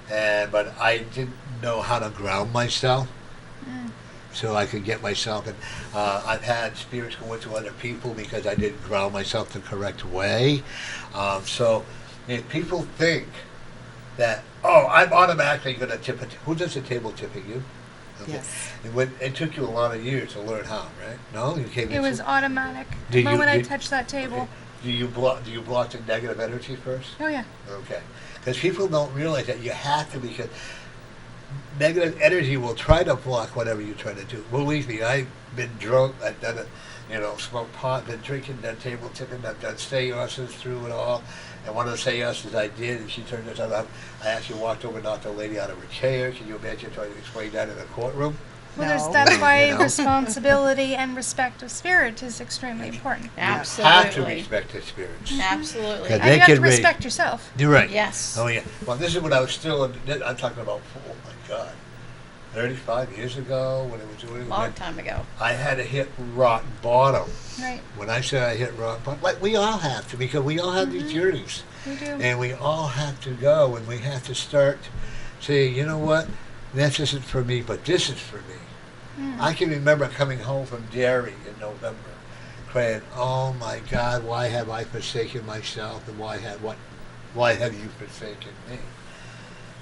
But I didn't know how to ground myself. So I could get myself in. I've had spirits go into other people because I didn't ground myself the correct way. So if people think that, I'm automatically going to tip it. Who does the table tipping? You? Okay. Yes. It took you a lot of years to learn how, right? No, you came. It was automatic. Do The you- moment I do- touched that table. Okay. Do you block the negative energy first? Oh, yeah. Okay. Because people don't realize that you have to, because negative energy will try to block whatever you try to do. Believe me, I've been drunk, I've done it, smoked pot, been drinking, done table tipping, I've done seances through it all. And one of the seances I did, and she turned this on, I actually walked over and knocked the lady out of her chair. Can you imagine trying to explain that in a courtroom? Well, No. that's why You know? responsibility and respect of spirit is extremely important. Have to Absolutely. respect the spirits. Absolutely. Yeah, And they you have can to raise- respect yourself. You're right. Yes. Oh, yeah. Well, this is when I was still, I'm talking about, oh my God, 35 years ago when it was doing Long time ago. I had to hit rock bottom. Right. When I say I hit rock bottom, like we all have to, because we all have these journeys. We do. And we all have to go, and we have to start saying, you know what, this isn't for me, but this is for me. I can remember coming home from Derry in November, crying, oh my God, why have I forsaken myself, and why have you forsaken me?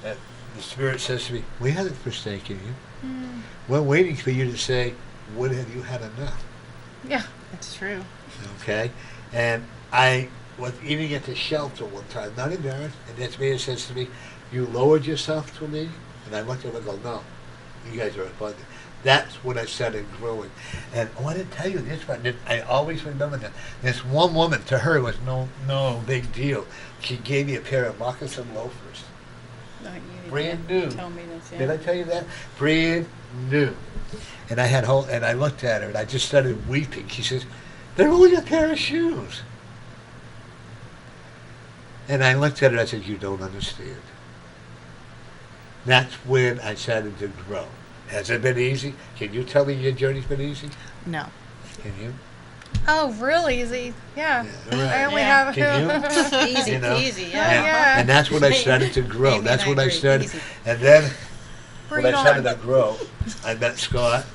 And the Spirit says to me, we haven't forsaken you. We're waiting for you to say, when have you had enough? Yeah. It's true. Okay? And I was eating at the shelter one time, not embarrassed, and this man says to me, you lowered yourself to me? And I looked at him and go, no, you guys are abundant. That's when I started growing. And I want to tell you this one. I always remember that. This one woman, to her, it was no big deal. She gave me a pair of moccasin loafers. No, you Brand didn't new. Tell me this. Yeah. Did I tell you that? Brand new. And I looked at her and I just started weeping. She says, "They're only a pair of shoes." And I looked at her and I said, "You don't understand." That's when I started to grow. Has it been easy? Can you tell me your journey's been easy? No. Can you? Oh, real easy. Yeah. Yeah, right. I only Yeah. have. Can Easy You know? peasy. And, Yeah. Yeah. and that's when I started to grow. Amy That's and when I agree. started. Easy. And then when Bring I it started on. to grow, I met Scott.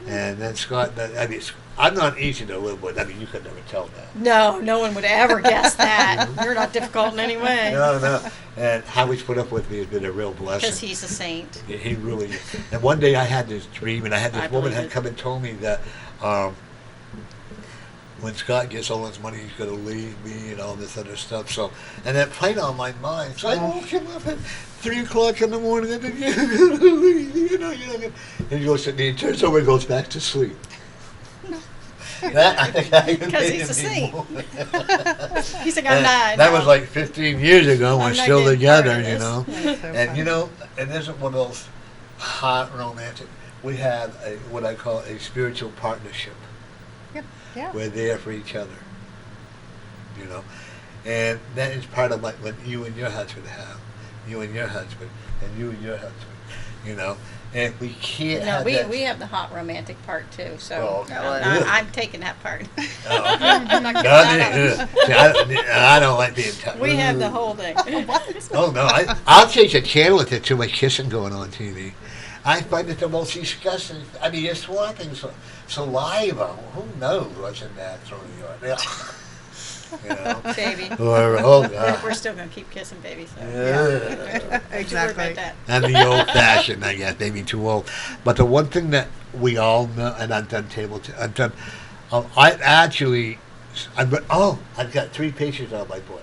And then Scott, I mean, I'm not easy to live with. I mean, you could never tell that. No one would ever guess that. You're not difficult in any way. No. And how he's put up with me has been a real blessing. Because he's a saint. He really is. And one day I had this dream, and I had this I woman believe had it. come and told me that when Scott gets all his money, he's going to leave me and all this other stuff. So, and that played on my mind. So I woke him up at 3 o'clock in the morning. I said, "You're going to leave, you're not gonna-" And he goes to me, and turns over and goes back to sleep. That, I think I can 'Cause make he's a him be saint. more- He's like, I'm not. That no. was like 15 years ago. We're I'm not still getting part together, of you this. know. That's so And funny. you know, it isn't one of those hot romantic. We have what I call a spiritual partnership. Yeah. We're there for each other. You know, and that is part of what you and your husband have. You and your husband, and you and your husband. You know, and if we can't No, have we that. have the hot romantic part too. So Oh, okay. I'm taking that part. Oh, okay. I'm not No, giving that up. See, I don't like being touched. We have the whole thing. Oh no, I'll change the channel if there's too much kissing going on TV. I find it the most disgusting. I mean, you're swapping saliva. Who knows what's in that through your? You know. Baby. Or oh god. We're still gonna keep kissing, baby. So. Yeah. Don't you worry Exactly. about that. I'm the old fashioned, I guess, maybe too old. But the one thing that we all know, and I've done I've done, I've got 3 pages on my book.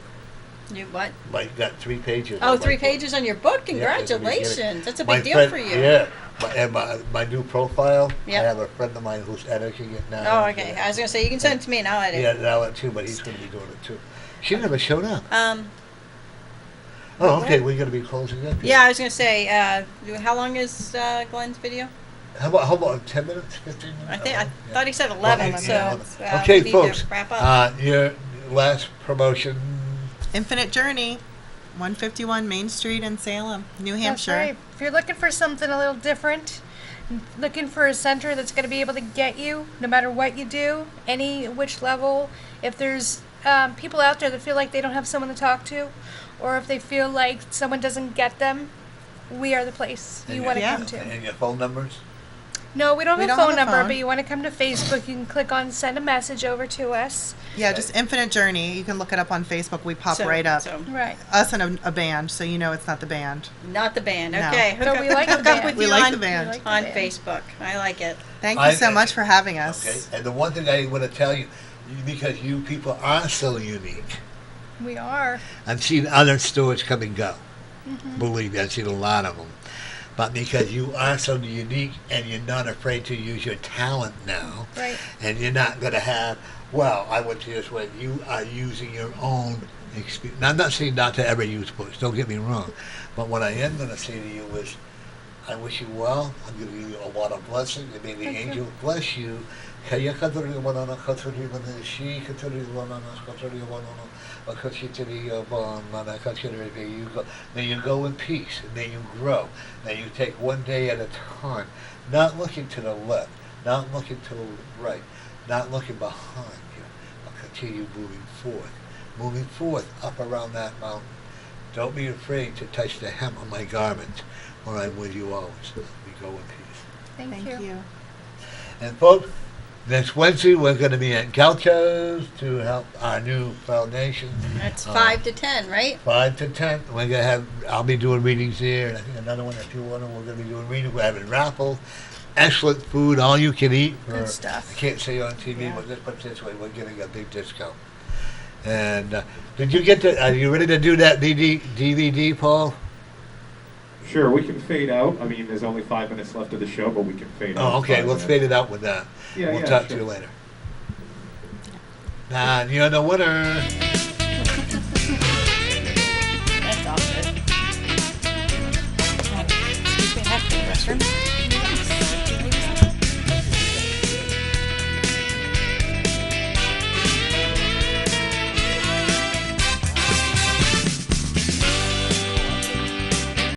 You what? I've got 3 pages. Oh, on my 3 book. pages on your book. Yeah, at the beginning. Congratulations. That's a My big deal friend- for you. Yeah. My new profile, Yep. I have a friend of mine who's editing it now. Oh, okay. I was gonna say you can send it to me and I'll edit. Yeah, now too, but he's going to be doing it too. She never showed up. Oh, okay, we're going to be closing up. here. Yeah, I was gonna say. How long is Glenn's video? How about 10 minutes, 15 minutes? I Yeah. thought he said 11. Well, So yeah, we okay, need to folks. wrap up. Your last promotion. Infinite Journey, 151 Main Street in Salem, New That's Hampshire. right. If you're looking for something a little different, looking for a center that's going to be able to get you no matter what you do, any which level, if there's people out there that feel like they don't have someone to talk to, or if they feel like someone doesn't get them, we are the place you want to Yeah. come to. And your phone numbers? No, we don't We have a don't have phone a number, phone. but you want to come to Facebook, you can click on send a message over to us. Yeah, just Infinite Journey. You can look it up on Facebook. We pop right up. So Right. Us and a band, so you know it's not the band. not the band. No. Okay. Hook But up, we like the hook up band. with We you like on, the band. We like the on band. Facebook. I like it. Thank you so much for having us. Okay. And the one thing I want to tell you, because you people are so unique, We are. I've seen other stores come and go. Mm-hmm. Believe me, I've seen a lot of them. But because you are so unique and you're not afraid to use your talent now, Right. and you're not going to have, well, I went to this way, you are using your own experience. Now, I'm not saying not to ever use books, don't get me wrong. But what I am going to say to you is, I wish you well. I'm giving you a lot of blessings. And may the Thank you. angel bless you. May you go in peace. And may you grow. May you take one day at a time. Not looking to the left. Not looking to the right. Not looking behind you. But continue moving forth. Moving forth up around that mountain. Don't be afraid to touch the hem of my garment, for I'm with you always. We go in peace. Thank, Thank you. And folks, next Wednesday we're going to be at Gaucho's to help our new foundation. That's 5 to 10, right? 5 to 10. We're going to have, I'll be doing readings there, and I think another one, if you want to, we're going to be doing readings. We're having raffles. Excellent food, all you can eat. Good stuff. I can't say on TV, Yeah. but let's put it this way, we're getting a big discount. And did you get to, are you ready to do that DVD, Paul? Sure, we can fade out. I mean, there's only 5 minutes left of the show, but we can fade out. Oh, okay. 5 We'll minutes. fade it out with that. Yeah, We'll yeah, talk to sure. you later. And you're the winner.